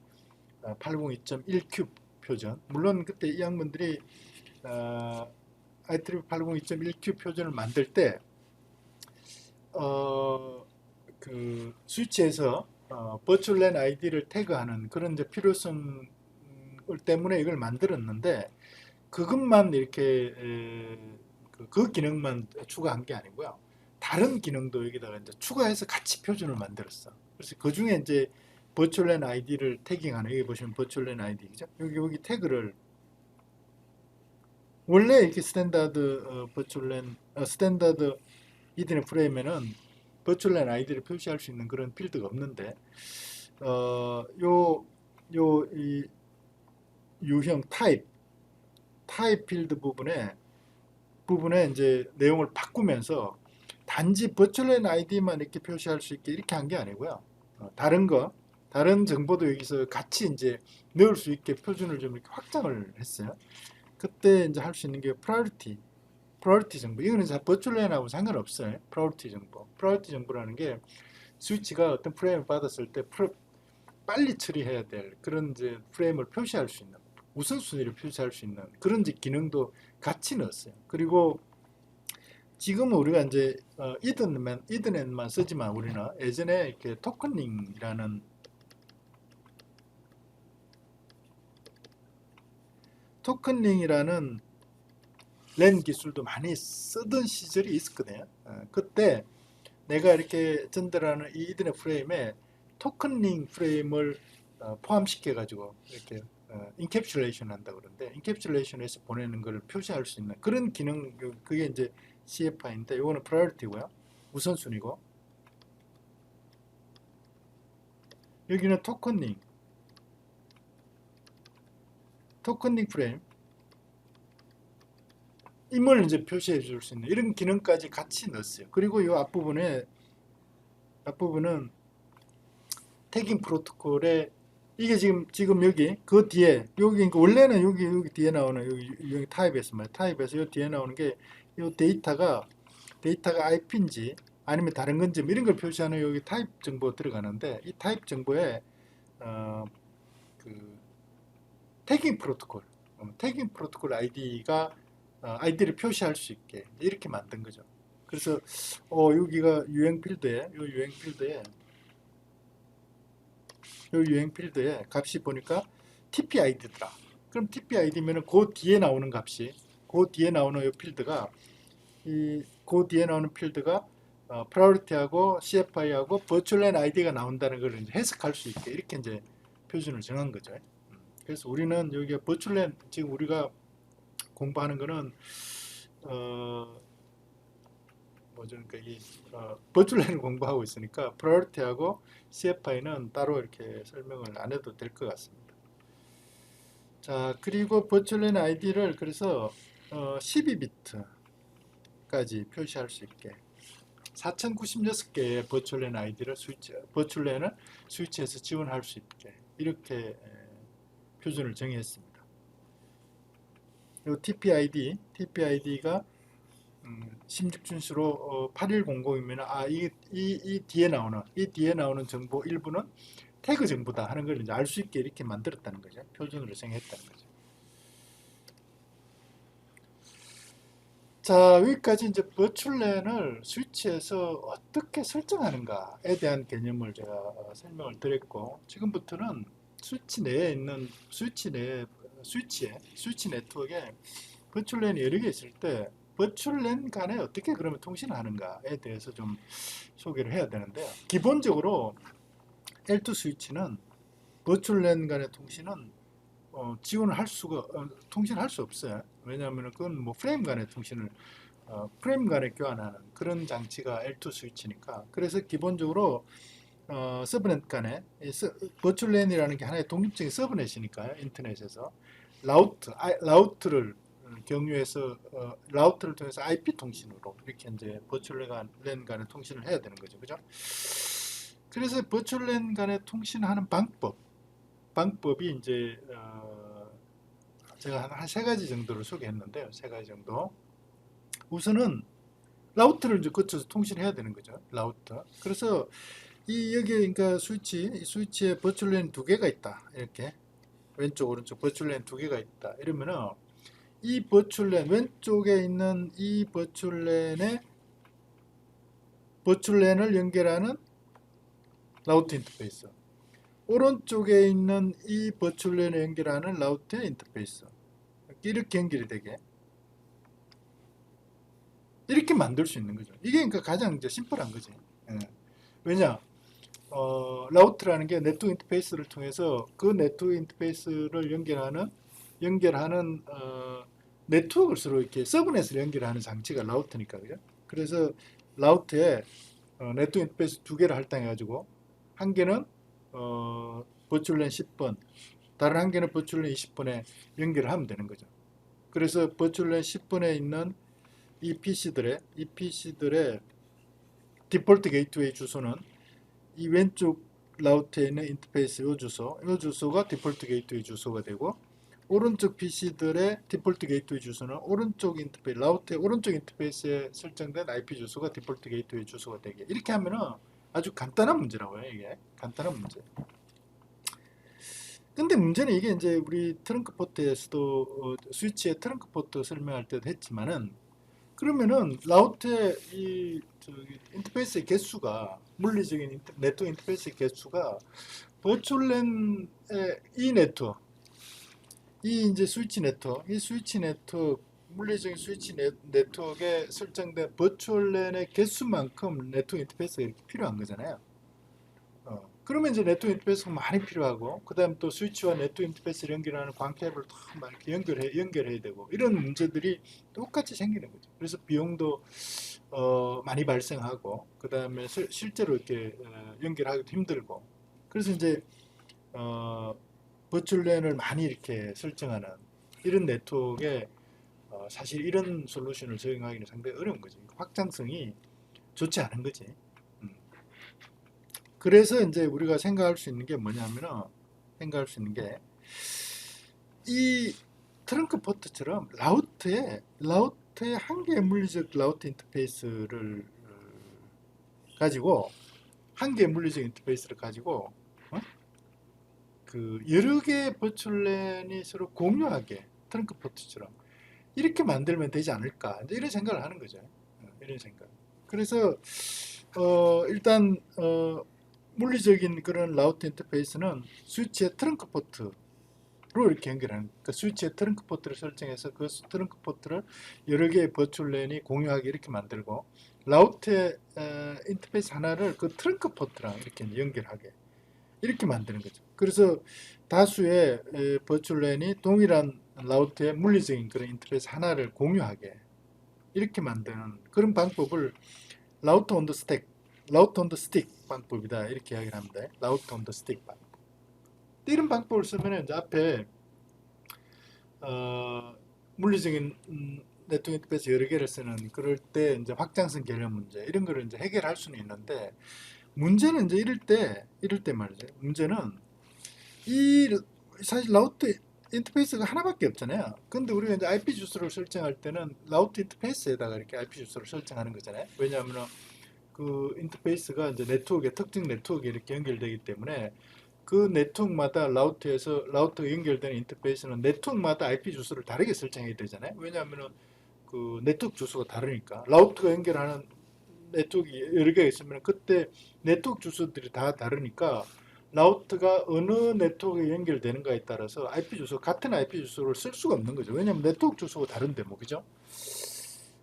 802.1Q 표준. 물론 그때 이 학문들이 IEEE 802.1Q 표준을 만들 때 그 스위치에서 버추얼랜 아이디를 태그하는 그런 이제 필요성 때문에 이걸 만들었는데 그것만 이렇게 그 기능만 추가한 게 아니고요. 다른 기능도 여기다가 이제 추가해서 같이 표준을 만들었어. 그래서 그 중에 이제 버추얼랜 아이디를 태깅하는, 여기 보시면 버추얼랜 아이디, 그죠? 여기 태그를 원래 이렇게 스탠다드 버추얼랜 스탠다드 이더넷 프레임에는 버추얼랜 아이디를 표시할 수 있는 그런 필드가 없는데, 이 유형 타입 필드 부분에 이제 내용을 바꾸면서 단지 버추얼랜 아이디만 이렇게 표시할 수 있게 이렇게 한 게 아니고요. 다른 정보도 여기서 같이 이제 넣을 수 있게 표준을 좀 이렇게 확장을 했어요. 그때 이제 할 수 있는 게 프라이어티 정보. 이거는 버추얼랜하고 상관없어요. 프라이어티 정보라는 게 스위치가 어떤 프레임을 받았을 때 빨리 처리해야 될 그런 이제 프레임을 표시할 수 있는, 우선순위를 표시할 수 있는 그런 이제 기능도 같이 넣었어요. 그리고 지금은 우리가 이제 이더넷만 쓰지만 우리는 예전에 이렇게 토큰링이라는 랜 기술도 많이 쓰던 시절이 있었거든요. 그때 내가 이렇게 전달하는 이 이더넷 프레임에 토큰링 프레임을 포함시켜 가지고 이렇게 인캡슐레이션 한다고 그러는데, 인캡슐레이션에서 보내는 걸 표시할 수 있는 그런 기능, 그게 이제 CFI인데, 이거는 프라이어티고요, 우선순위고, 여기는 토큰링 프레임, 임을 이제 표시해 줄 수 있는 이런 기능까지 같이 넣었어요. 그리고 이 앞부분은 태깅 프로토콜에, 이게 지금 여기 그 뒤에 여기, 그러니까 원래는 여기 뒤에 나오는 여기 타입에서 이 뒤에 나오는 게 이 데이터가 IP인지 아니면 다른 건지 뭐 이런 걸 표시하는 여기 타입 정보 들어가는데, 이 타입 정보에 그 태깅 프로토콜 아이디를 표시할 수 있게 이렇게 만든 거죠. 그래서 여기가 유행 필드에 값이 보니까 TPID더라. 그럼 TPID면은 그 뒤에 나오는 이 필드가 프라이어티하고 CFI하고 버추얼랜 아이디가 나온다는 걸 이제 해석할 수 있게 이렇게 이제 표준을 정한 거죠. 그래서 우리는 여기가 버추얼랜, 지금 우리가 공부하는 거는 그러니까 버추얼랜을 공부하고 있으니까 프라이어티하고 CFI는 따로 이렇게 설명을 안 해도 될 것 같습니다. 자, 그리고 버추얼랜 아이디를 그래서 12비트까지 표시할 수 있게 4096개의 버추얼랜 아이디를 버추얼랜을 스위치에서 지원할 수 있게 이렇게 표준을 정했습니다. 이 TPID가 16준수로 8100이면 이 뒤에 나오는 정보 일부는 태그 정보다 하는 걸 이제 알 수 있게 이렇게 만들었다는 거죠. 표준으로 정했다는 거죠. 자, 여기까지 이제 버추얼랜을 스위치에서 어떻게 설정하는가에 대한 개념을 제가 설명을 드렸고, 지금부터는 스위치 네트워크에 버추얼랜이 여러 개 있을 때 버추얼랜 간에 어떻게 그러면 통신을 하는가에 대해서 좀 소개를 해야 되는데요. 기본적으로 L2 스위치는 버추얼랜 간의 통신은 통신할 수 없어요. 왜냐하면 그건 뭐 프레임 간의 교환하는 그런 장치가 L2 스위치니까. 그래서 기본적으로 서브넷 간에 버추얼랜이라는 게 하나의 독립적인 서브넷이니까요. 인터넷에서 라우트를 경유해서 라우터를 통해서 IP 통신으로 이렇게 이제 버추얼랜 간의 통신을 해야 되는 거죠, 그죠? 그래서 버추얼랜 간의 통신하는 방법이 이제 제가 한 세 가지 정도를 소개했는데요, 세 가지 정도. 우선은 라우터를 이제 거쳐서 통신해야 되는 거죠, 라우터. 그래서 여기 그러니까 스위치에 버추얼랜 두 개가 있다, 이렇게 왼쪽 오른쪽 버추얼랜 두 개가 있다 이러면은 이 버추얼랜 왼쪽에 있는 이 버추얼랜을 연결하는 라우터 인터페이스, 오른쪽에 있는 이 버추얼랜을 연결하는 라우터 인터페이스, 이렇게 연결이 되게 이렇게 만들 수 있는 거죠. 이게 그러니까 가장 이제 심플한 거지. 예. 왜냐? 라우트라는 게 네트워크 인터페이스를 통해서 그 네트워크 인터페이스를 연결하는 네트워크를 서로 이렇게 서브넷을 연결하는 장치가 라우트니까 그죠? 그래서 라우트에 네트워크 인터페이스 두 개를 할당해 가지고 한 개는 버추얼랜 10번, 다른 한 개는 버추얼랜 20번에 연결을 하면 되는 거죠. 그래서 버추얼랜 10번에 있는 이 PC들의 디폴트 게이트웨이 주소는 이 왼쪽 라우트에 있는 인터페이스 이 주소가 디폴트 게이트웨이 주소가 되고, 오른쪽 PC들의 디폴트 게이트웨이 주소는 오른쪽 인터페이스, 라우트의 오른쪽 인터페이스에 설정된 IP 주소가 디폴트 게이트웨이 주소가 되게. 이렇게 하면은 아주 간단한 문제라고요, 이게. 간단한 문제. 근데 문제는 이게 이제 우리 트렁크 포트에서도 스위치의 트렁크 포트 설명할 때도 했지만은, 그러면은 라우트의 이 인터페이스의 개수가, 물리적인 네트워크 인터페이스의 개수가 버추얼랜의 이 네트워크, 이 이제 스위치 네트워크, 이 스위치 네트워크, 물리적인 스위치 네트워크에 설정된 버추얼랜의 개수만큼 네트워크 인터페이스가 이렇게 필요한 거잖아요. 그러면 이제 네트워크 인터페이스가 많이 필요하고, 그 다음 또 스위치와 네트워크 인터페이스를 연결하는 광 케이블을 다 이렇게 연결해야 되고, 이런 문제들이 똑같이 생기는 거죠. 그래서 비용도 많이 발생하고, 그 다음에 실제로 이렇게 연결하기도 힘들고, 그래서 이제 버추얼랜을 많이 이렇게 설정하는 이런 네트워크에 사실 이런 솔루션을 적용하기는 상당히 어려운 거지. 확장성이 좋지 않은 거지. 그래서 이제 우리가 생각할 수 있는 게 뭐냐면은, 생각할 수 있는 게 이 트렁크 포트처럼 라우트에 한 개의 물리적 라우트 인터페이스를 가지고, 한 개의 물리적 인터페이스를 가지고 그 여러 개의 버추얼랜이 서로 공유하게 트렁크 포트처럼 이렇게 만들면 되지 않을까, 이제 이런 생각을 하는 거죠. 이런 생각. 그래서 일단 물리적인 그런 라우트 인터페이스는 스위치의 트렁크 포트로 이렇게 연결하는, 그 스위치의 트렁크 포트를 설정해서 그 트렁크 포트를 여러 개의 버추얼랜이 공유하게 이렇게 만들고, 라우트의 인터페이스 하나를 그 트렁크 포트랑 이렇게 연결하게 이렇게 만드는 거죠. 그래서 다수의 버추얼랜이 동일한 라우트의 물리적인 그런 인터페이스 하나를 공유하게 이렇게 만드는 그런 방법을 라우트 온 더 스택, 라우트 온 더 스틱 방법이다, 이렇게 이야기를 합니다. 라우트 온 더 스틱 방법. 이런 방법을 쓰면 이제 앞에 물리적인 네트워크 인터페이스 여러 개를 쓰는 그럴 때 이제 확장성 개념 문제 이런 거를 이제 해결할 수는 있는데, 문제는 이제 이럴 때 말이죠. 문제는 이 사실 라우트 인터페이스가 하나밖에 없잖아요. 근데 우리가 이제 IP 주소를 설정할 때는 라우트 인터페이스에다가 이렇게 IP 주소를 설정하는 거잖아요. 왜냐하면 그 인터페이스가 이제 네트워크에 특정 네트워크에 이렇게 연결되기 때문에 그 네트워크마다 라우트가 연결되는 인터페이스는 네트워크마다 IP 주소를 다르게 설정해야 되잖아요. 왜냐하면 그 네트워크 주소가 다르니까, 라우트가 연결하는 네트워크 여러 개가 있으면 그때 네트워크 주소들이 다 다르니까 라우트가 어느 네트워크에 연결되는가에 따라서 IP 주소, 같은 IP 주소를 쓸 수가 없는 거죠. 왜냐하면 네트워크 주소가 다른데 뭐, 그죠?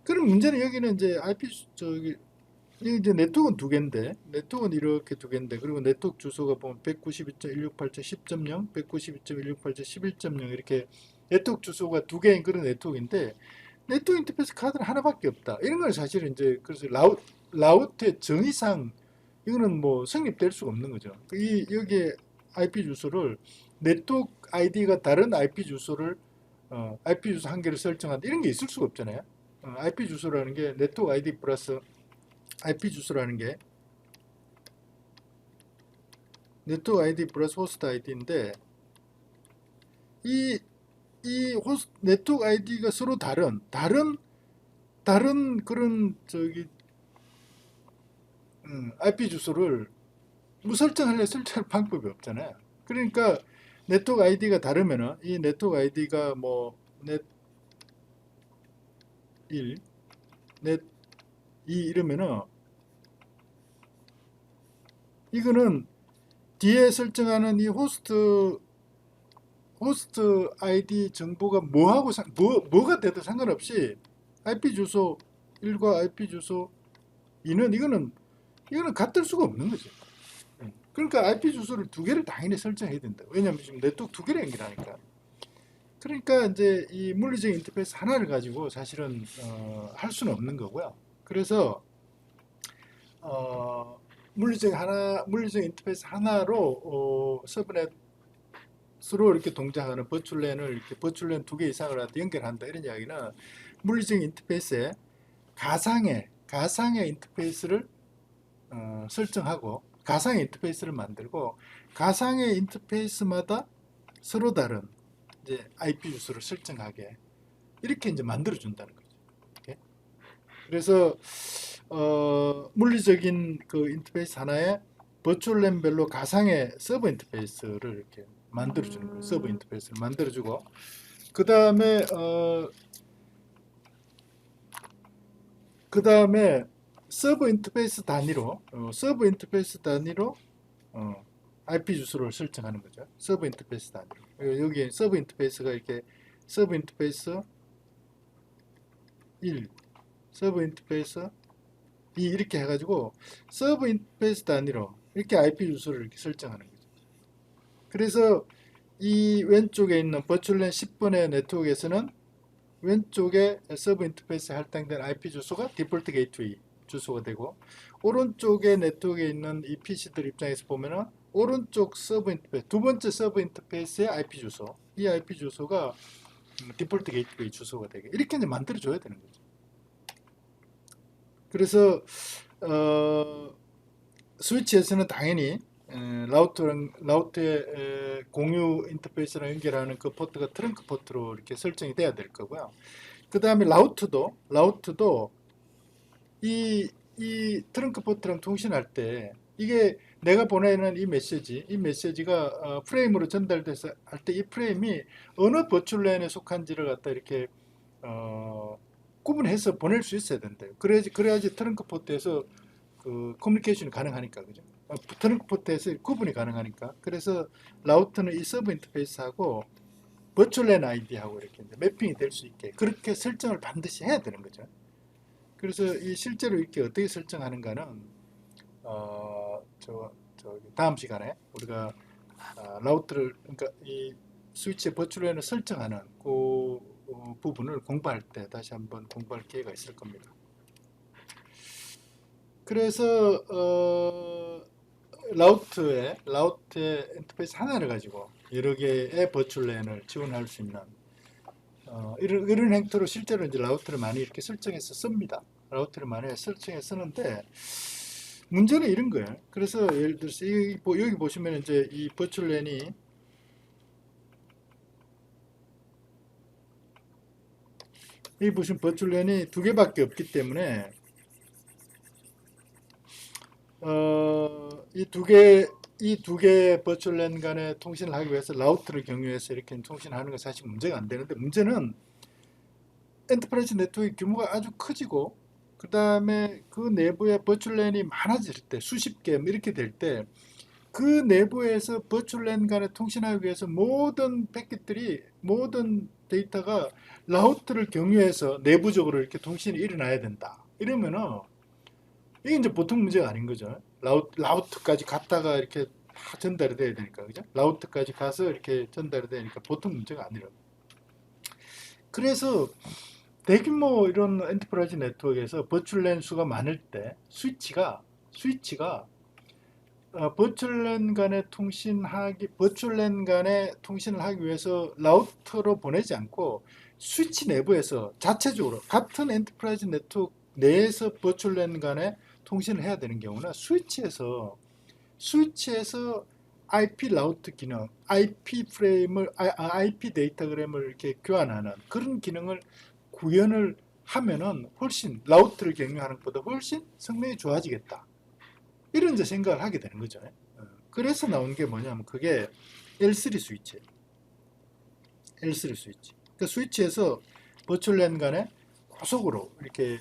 그럼 문제는 여기는 이제 이제 네트워크는 두 개인데, 네트워크는 이렇게 두 개인데, 그리고 네트워크 주소가 보면 192.168.10.0, 192.168.11.0 이렇게 네트워크 주소가 두 개인 그런 네트워크인데, 네트워크 인터페이스 카드는 하나밖에 없다. 이런 건 사실은 이제 그래서 라우트의 정의상 이거는 뭐 성립될 수가 없는 거죠. 여기에 IP 주소를 네트워크 아이디가 다른 IP 주소를 IP 주소 한 개를 설정한다, 이런 게 있을 수가 없잖아요. IP 주소라는 게 네트워크 아이디 플러스 IP 주소라는 게 네트워크 아이디 플러스 호스트 아이디인데, 이 네트워크 아이디가 서로 다른 그런 IP 주소를 뭐 설정할 방법이 없잖아요. 그러니까 네트워크 아이디가 다르면은 이 네트워크 아이디가 뭐 넷1, 넷2 이러면은 이거는 뒤에 설정하는 이 호스트 아이디 정보가 뭐가 돼도 상관없이 IP 주소 1과 IP 주소 2는 이거는 같을 수가 없는 거죠. 그러니까 IP 주소를 두 개를 당연히 설정해야 된다. 왜냐하면 지금 네트워크 두 개를 연결하니까. 그러니까 이제 이 물리적 인터페이스 하나를 가지고 사실은 할 수는 없는 거고요. 그래서 물리적 인터페이스 하나로 서브넷으로 이렇게 동작하는 버추얼랜을 이렇게 버추얼랜 두 개 이상을 연결한다 이런 이야기는 물리적 인터페이스에 가상의 인터페이스를 설정하고 가상의 인터페이스를 만들고 가상의 인터페이스마다 서로 다른 이제 IP 주소를 설정하게 이렇게 이제 만들어 준다는 거죠. 오케이? 그래서 물리적인 그 인터페이스 하나에 버추얼랜별로 가상의 서버 인터페이스를 이렇게 만들어 주는 거예요. 서버 인터페이스를 만들어 주고 그다음에 서버 인터페이스 단위로 IP 주소를 설정하는 거죠. 서버 인터페이스 단위로. 여기 서버 인터페이스가 이렇게 서버 인터페이스 1, 서버 인터페이스 2 이렇게 해가지고 서버 인터페이스 단위로 이렇게 IP 주소를 이렇게 설정하는 거죠. 그래서 이 왼쪽에 있는 버추얼랜 10번의 네트워크에서는 왼쪽에 서버 인터페이스에 할당된 IP 주소가 디폴트 게이트웨이 주소가 되고 오른쪽에 네트워크에 있는 이 PC들 입장에서 보면은 오른쪽 서버 인터페이스 두 번째 서버 인터페이스의 IP 주소 이 IP 주소가 디폴트 게이트웨이 주소가 되게 이렇게 이제 만들어 줘야 되는 거죠. 그래서 스위치에서는 당연히 라우터의 공유 인터페이스랑 연결하는 그 포트가 트렁크 포트로 이렇게 설정이 돼야 될 거고요. 그 다음에 라우터도 이 트렁크 포트랑 통신할 때 이게 내가 보내는 이 메시지가 프레임으로 전달돼서 할 때 이 프레임이 어느 버추얼랜에 속한지를 갖다 이렇게 구분해서 보낼 수 있어야 된대요. 그래야지 트렁크 포트에서 그 커뮤니케이션이 가능하니까 그죠? 트렁크 포트에서 구분이 가능하니까. 그래서 라우터는 이 서버 인터페이스하고 버추얼랜 아이디하고 이렇게 이제 매핑이 될 수 있게 그렇게 설정을 반드시 해야 되는 거죠. 그래서 이 실제로 이렇게 어떻게 설정하는가는 다음 시간에 우리가 라우터를 그러니까 이 스위치의 버추얼랜을 설정하는 그 부분을 공부할 때 다시 한번 공부할 기회가 있을 겁니다. 그래서 라우트의 인터페이스 하나를 가지고 여러 개의 버추얼랜을 지원할 수 있는 이런 행태로 실제로 이제 라우터를 많이 이렇게 설정해서 씁니다. 라우터를 많이 설정해서 쓰는데 문제는 이런 거예요. 그래서 예를 들어서 여기 보시면 이제 이 버추얼랜이 여기 보시면 버추얼랜이 두 개밖에 없기 때문에 이 두 개 버추얼랜 간의 통신을 하기 위해서 라우터를 경유해서 이렇게 통신하는 건 사실 문제가 안 되는데 문제는 엔터프라이즈 네트워크 규모가 아주 커지고 그 다음에 그 내부에 버추얼랜이 많아질 때 수십 개 이렇게 될 때 그 내부에서 버추얼랜 간에 통신하기 위해서 모든 패킷들이 모든 데이터가 라우터를 경유해서 내부적으로 이렇게 통신이 일어나야 된다. 이러면은 이게 이제 보통 문제가 아닌 거죠. 라우터까지 갔다가 이렇게 전달이 돼야 되니까, 그죠? 라우터까지 가서 이렇게 전달이 되니까 보통 문제가 아니라. 그래서 대규모 이런 엔터프라이즈 네트워크에서 버추얼랜 수가 많을 때 스위치가 버추얼랜 간에 통신을 하기 위해서 라우터로 보내지 않고 스위치 내부에서 자체적으로 같은 엔터프라이즈 네트워크 내에서 버추얼랜 간에 통신을 해야 되는 경우는 스위치에서 IP 라우트 기능, IP 데이터그램을 이렇게 교환하는 그런 기능을 구현을 하면은 훨씬 라우트를 경유하는 것보다 훨씬 성능이 좋아지겠다. 이런 이제 생각을 하게 되는 거죠. 그래서 나온 게 뭐냐면 그게 L3 스위치. L3 스위치. 그 스위치에서 버추얼랜 간에 고속으로 이렇게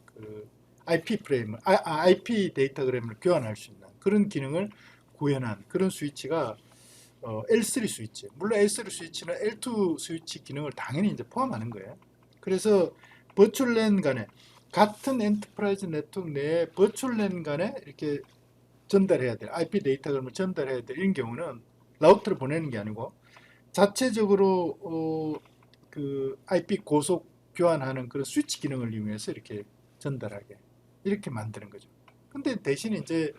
그 IP 데이터그램을 교환할 수 있는 그런 기능을 구현한 그런 스위치가 L3 스위치. 물론 L3 스위치는 L2 스위치 기능을 당연히 이제 포함하는 거예요. 그래서 버추얼 랜 간에 같은 엔터프라이즈 네트워크 내에 버추얼 랜 간에 이렇게 전달해야 돼. IP 데이터 그러면 전달해야 돼. 이런 경우는 라우터를 보내는 게 아니고 자체적으로 그 IP 고속 교환하는 그런 스위치 기능을 이용해서 이렇게 전달하게 이렇게 만드는 거죠. 근데 대신 이제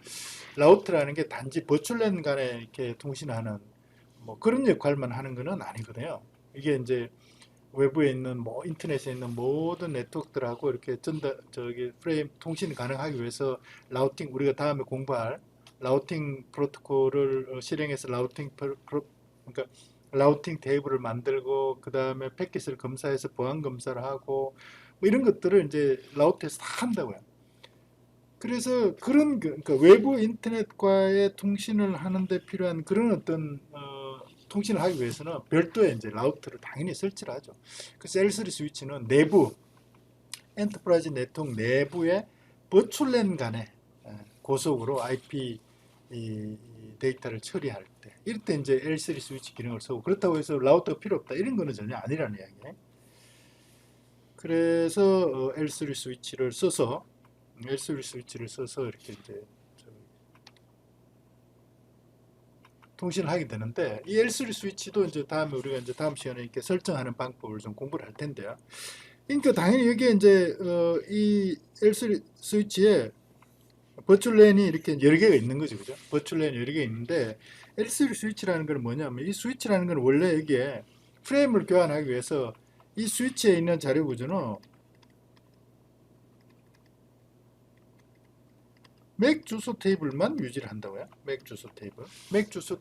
라우터라는 게 단지 버추얼랜 간에 이렇게 통신하는 뭐 그런 역할만 하는 거는 아니거든요. 이게 이제 외부에 있는 뭐 인터넷에 있는 모든 네트워크들하고 이렇게 전달 저기 프레임 통신이 가능하기 위해서 라우팅 우리가 다음에 공부할 라우팅 프로토콜을 실행해서 그러니까 라우팅 테이블을 만들고 그 다음에 패킷을 검사해서 보안 검사를 하고 뭐 이런 것들을 이제 라우터에서 다 한다고요. 그래서 그런 그러니까 외부 인터넷과의 통신을 하는데 필요한 그런 어떤 통신을 하기 위해서는 별도의 이제 라우터를 당연히 설치를 하죠. 그래서 L3 스위치는 내부 엔터프라이즈 네트워크 내부의 버추얼랜 간의 고속으로 IP 이 데이터를 처리할 때 이럴 때 이제 L3 스위치 기능을 쓰고 그렇다고 해서 라우터가 필요 없다 이런 거는 전혀 아니라는 이야기예요. 그래서 L3 스위치를 써서 이렇게 이제 통신을 하게 되는데 이 L3 스위치도 이제 다음에 우리가 이제 다음 시간에 이렇게 설정하는 방법을 좀 공부를 할 텐데요. 그러니까 당연히 여기에 이제 이 L3 스위치에 버추얼랜이 이렇게 여러 개가 있는 거죠, 그죠? 버추얼랜이 여러 개 있는데 L3 스위치라는 건 뭐냐면 이 스위치라는 건 원래 여기에 프레임을 교환하기 위해서 이 스위치에 있는 자료 구조는 맥 주소 테이블만 유지를 한다고요. 맥 주소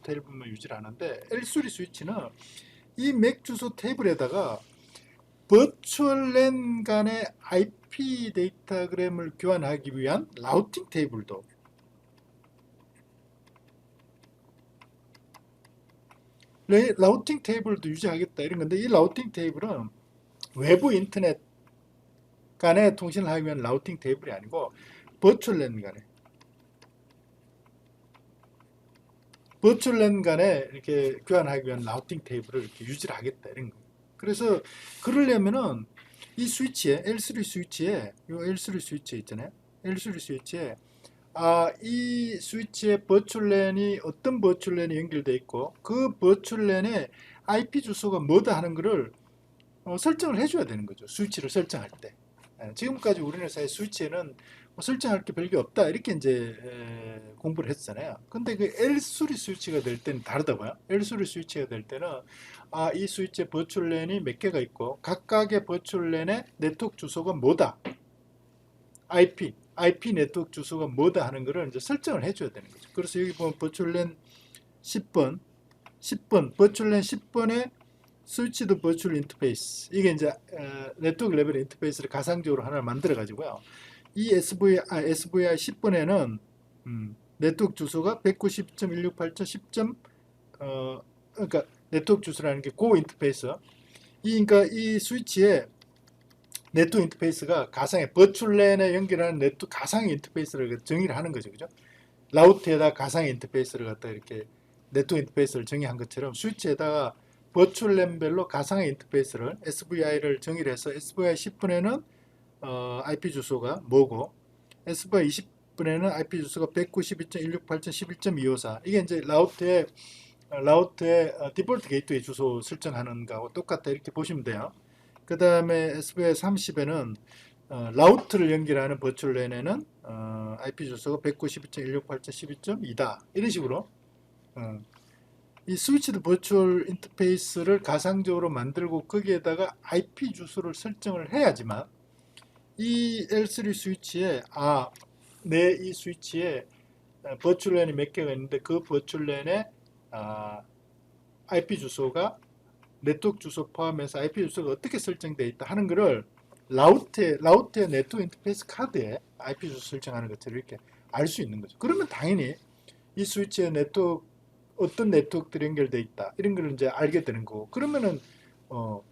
테이블만 유지를 하는데 L3 스위치는 이 맥 주소 테이블에다가 버추얼랜 간의 IP 데이터그램을 교환하기 위한 라우팅 테이블도 라우팅 테이블도 유지하겠다 이런 건데 이 라우팅 테이블은 외부 인터넷 간에 통신을 하기 위한 라우팅 테이블이 아니고 버추얼랜 간에 버추얼랜 간에 이렇게 교환하기 위한 라우팅 테이블을 이렇게 유지를 하겠다 이런 거. 그래서 그러려면은 이 스위치에 L3 스위치에 이 L3 스위치 있잖아요. L3 스위치에 이 스위치에 버추얼랜이 어떤 버추얼랜이 연결돼 있고 그 버추얼랜의 IP 주소가 뭐다 하는 거를 설정을 해줘야 되는 거죠. 스위치를 설정할 때. 지금까지 우리나라의 스위치에는 뭐 설정할 게 별게 없다 이렇게 이제 공부를 했잖아요. 근데 그 L3 스위치가 될 때는 다르다고요. L3 스위치가 될 때는 이 스위치에 버추얼랜이 몇 개가 있고 각각의 버추얼랜의 네트워크 주소가 뭐다. IP 네트워크 주소가 뭐다 하는 거를 이제 설정을 해줘야 되는 거죠. 그래서 여기 보면 버추얼랜 10번, 버추얼랜 10번에 스위치드 버추얼 인터페이스 이게 이제 네트워크 레벨 인터페이스를 가상적으로 하나 만들어 가지고요. 이 SVI 10번에는 네트워크 주소가 190.168.10. 그러니까 네트워크 주소라는 게 고 인터페이스. 그러니까 이 스위치에 네트워크 인터페이스가 가상의 버추얼랜에 연결하는 네트워크 가상의 인터페이스를 정의를 하는 거죠, 그죠? 라우트에다 가상의 인터페이스를 갖다 이렇게 네트워크 인터페이스를 정의한 것처럼 스위치에다가 버추얼랜별로 가상의 인터페이스를 SVI를 정의를 해서 SVI 10분에는 IP 주소가 뭐고 SVI 20분에는 IP 주소가 192.168.11.254 이게 이제 라우트의 디폴트 게이트웨이 주소 설정하는 거하고 똑같다 이렇게 보시면 돼요. 그 다음에 SVI 30에는 라우트를 연결하는 버추얼랜에는 IP 주소가 192.168.12.2다 이런 식으로 이 스위치드 버추얼 인터페이스를 가상적으로 만들고 거기에다가 IP 주소를 설정을 해야지만 이 L3 스위치에 내 이 스위치에 버추얼랜이 몇 개가 있는데 그 버추얼랜의 IP 주소가 네트워크 주소 포함해서 IP 주소가 어떻게 설정되어 있다 하는 것을 라우트의 네트워크 인터페이스 카드에 IP 주소 설정하는 것처럼 이렇게 알 수 있는 거죠. 그러면 당연히 이 스위치에 어떤 네트워크들이 연결되어 있다 이런 걸 이제 알게 되는 거고 그러면은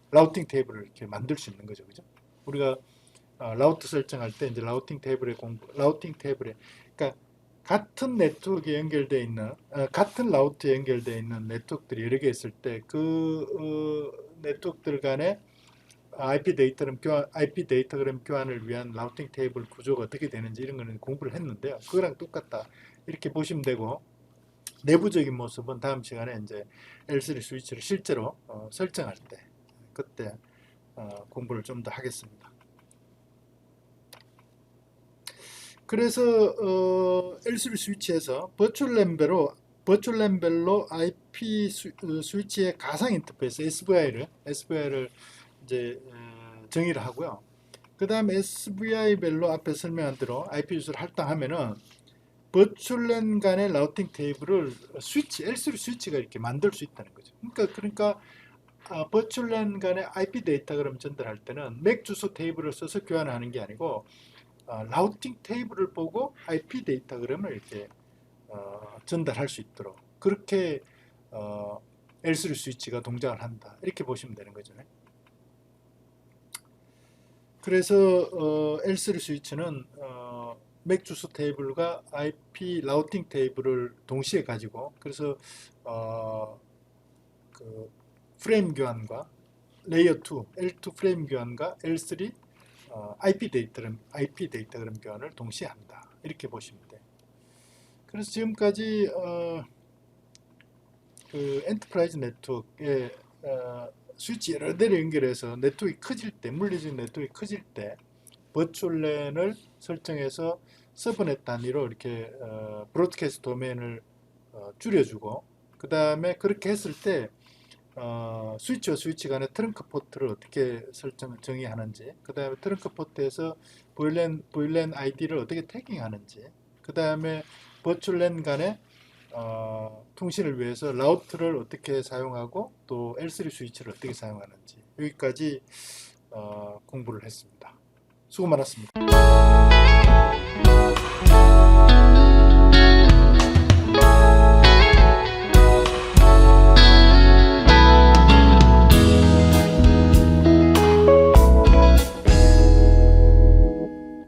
라우팅 테이블을 이렇게 만들 수 있는 거죠, 그죠? 우리가 라우트 설정할 때 이제 라우팅 테이블에 그러니까 같은 네트워크에 연결되어 있는 같은 라우트에 연결되어 있는 네트워크들이 여러 개 있을 때 그 네트워크들 간에 IP 데이터그램 교환을 위한 라우팅 테이블 구조가 어떻게 되는지 이런 거는 공부를 했는데요. 그거랑 똑같다. 이렇게 보시면 되고, 내부적인 모습은 다음 시간에 이제 L3 스위치를 실제로 설정할 때, 그때 공부를 좀 더 하겠습니다. 그래서 L3 스위치에서 버추얼 램별로 IP 스위치의 가상 인터페이스 SVI를 이제 정의를 하고요. 그 다음에 SVI별로 앞에 설명한 대로 IP 주소를 할당하면은 버추얼랜 간의 라우팅 테이블을 L3 스위치가 이렇게 만들 수 있다는 거죠. 그러니까 버추얼랜 간의 IP 데이터그램 전달할 때는 맥 주소 테이블을 써서 교환하는 게 아니고 라우팅 테이블을 보고 IP 데이터그램을 이렇게 전달할 수 있도록 그렇게 L3 스위치가 동작을 한다. 이렇게 보시면 되는 거죠. 그래서 L3 스위치는 맥 주소 테이블과 IP 라우팅 테이블을 동시에 가지고 그래서 그 프레임 교환과 레이어 2, L2 프레임 교환과 L3 IP 데이터그램 교환을 동시에 한다. 이렇게 보시면 돼요. 그래서 지금까지 그 엔터프라이즈 네트워크에 스위치 여러 대를 연결해서 네트워크가 커질 때, 물리적 네트워크가 커질 때 버추얼랜을 설정해서 서브넷 단위로 이렇게 브로드캐스트 도메인을 줄여주고 그 다음에 그렇게 했을 때 스위치와 스위치 간의 트렁크 포트를 어떻게 정의하는지 그 다음에 트렁크 포트에서 VLAN ID를 어떻게 태깅하는지 그 다음에 버추얼랜 간의 통신을 위해서 라우터를 어떻게 사용하고 또 L3 스위치를 어떻게 사용하는지 여기까지 공부를 했습니다. 수고 많았습니다.